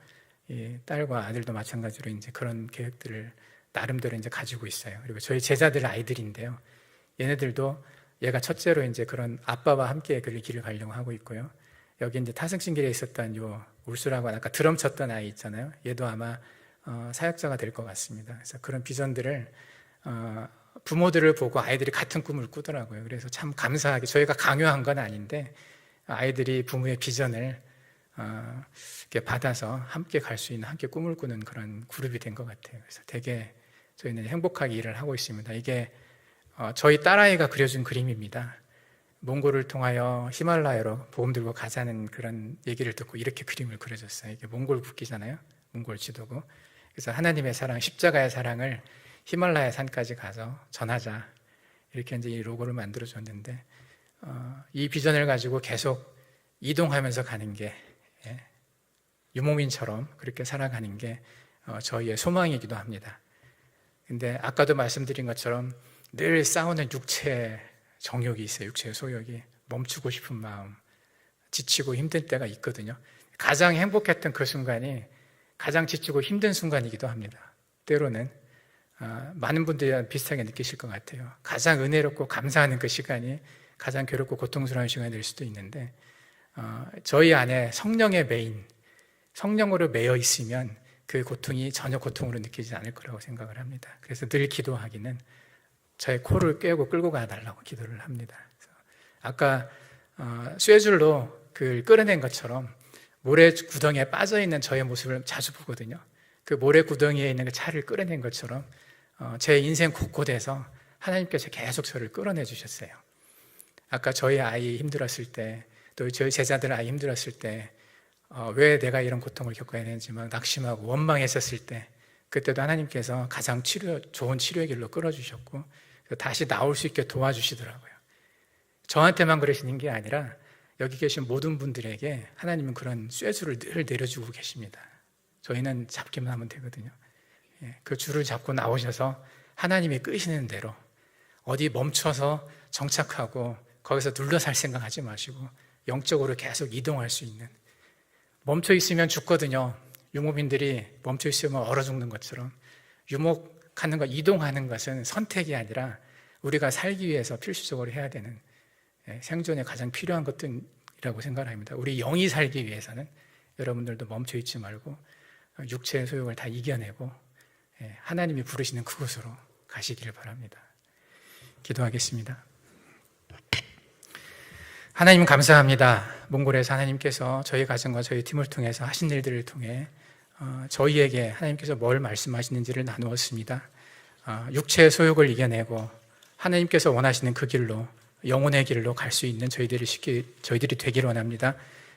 이 딸과 아들도 마찬가지로 이제 그런 계획들을 나름대로 이제 가지고 있어요. 그리고 저희 제자들 아이들인데요. 얘네들도 얘가 첫째로 이제 그런 아빠와 함께 그 길을 가려고 하고 있고요. 여기 이제 타승신길에 있었던 요 울수라고 아까 드럼 쳤던 아이 있잖아요. 얘도 아마 사역자가 될 것 같습니다. 그래서 그런 비전들을 부모들을 보고 아이들이 같은 꿈을 꾸더라고요. 그래서 참 감사하게 저희가 강요한 건 아닌데 아이들이 부모의 비전을 이렇게 받아서 함께 갈 수 있는 함께 꿈을 꾸는 그런 그룹이 된 것 같아요. 그래서 되게 저희는 행복하게 일을 하고 있습니다. 이게 저희 딸아이가 그려준 그림입니다. 몽골을 통하여 히말라야로 복음 들고 가자는 그런 얘기를 듣고 이렇게 그림을 그려줬어요. 이게 몽골 국기잖아요. 몽골 지도고. 그래서 하나님의 사랑, 십자가의 사랑을 히말라야 산까지 가서 전하자. 이렇게 이제 이 로고를 만들어줬는데 이 비전을 가지고 계속 이동하면서 가는 게 유목민처럼 그렇게 살아가는 게 저희의 소망이기도 합니다. 근데 아까도 말씀드린 것처럼 늘 싸우는 육체 정욕이 있어요. 육체의 소욕이 멈추고 싶은 마음, 지치고 힘든 때가 있거든요. 가장 행복했던 그 순간이 가장 지치고 힘든 순간이기도 합니다. 때로는 많은 분들이 비슷하게 느끼실 것 같아요. 가장 은혜롭고 감사하는 그 시간이 가장 괴롭고 고통스러운 시간이 될 수도 있는데 저희 안에 성령의 메인, 성령으로 매여 있으면 그 고통이 전혀 고통으로 느끼지 않을 거라고 생각을 합니다. 그래서 늘 기도하기는 저의 코를 꿰고 끌고 가달라고 기도를 합니다. 그래서 아까 쇠줄로 그걸 끌어낸 것처럼 모래 구덩이에 빠져있는 저의 모습을 자주 보거든요. 그 모래 구덩이에 있는 그 차를 끌어낸 것처럼 제 인생 곳곳에서 하나님께서 계속 저를 끌어내 주셨어요. 아까 저희 아이 힘들었을 때, 또 저희 제자들 아이 힘들었을 때, 왜 내가 이런 고통을 겪어야 되는지 막 낙심하고 원망했었을 때, 그때도 하나님께서 가장 좋은 치료의 길로 끌어주셨고 다시 나올 수 있게 도와주시더라고요. 저한테만 그러시는 게 아니라 여기 계신 모든 분들에게 하나님은 그런 쇠줄을 늘 내려주고 계십니다. 저희는 잡기만 하면 되거든요. 그 줄을 잡고 나오셔서 하나님이 끄시는 대로 어디 멈춰서 정착하고 거기서 눌러 살 생각하지 마시고 영적으로 계속 이동할 수 있는, 멈춰 있으면 죽거든요. 유목민들이 멈춰 있으면 얼어 죽는 것처럼 유목하는 것, 이동하는 것은 선택이 아니라 우리가 살기 위해서 필수적으로 해야 되는 생존에 가장 필요한 것들이라고 생각합니다. 우리 영이 살기 위해서는 여러분들도 멈춰 있지 말고 육체의 소욕을 다 이겨내고 하나님이 부르시는 그곳으로 가시기를 바랍니다. 기도하겠습니다. 하나님 감사합니다. 몽골에서 하나님께서 저희 가정과 저희 팀을 통해서 하신 일들을 통해 저희에게 하나님께서 뭘 말씀하시는지를 나누었습니다. 육체의 소욕을 이겨내고 하나님께서 원하시는 그 길로, 영혼의 길로 갈 수 있는 저희들이 되기를 원합니다.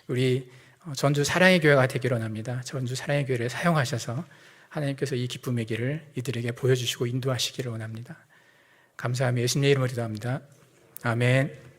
우리 전주 사랑의 교회가 되기를 원합니다. 전주 사랑의 교회를 사용하셔서 하나님께서 이 기쁨의 길을 이들에게 보여주시고 인도하시기를 원합니다. 감사하며 예수님의 이름으로 기도합니다. 아멘.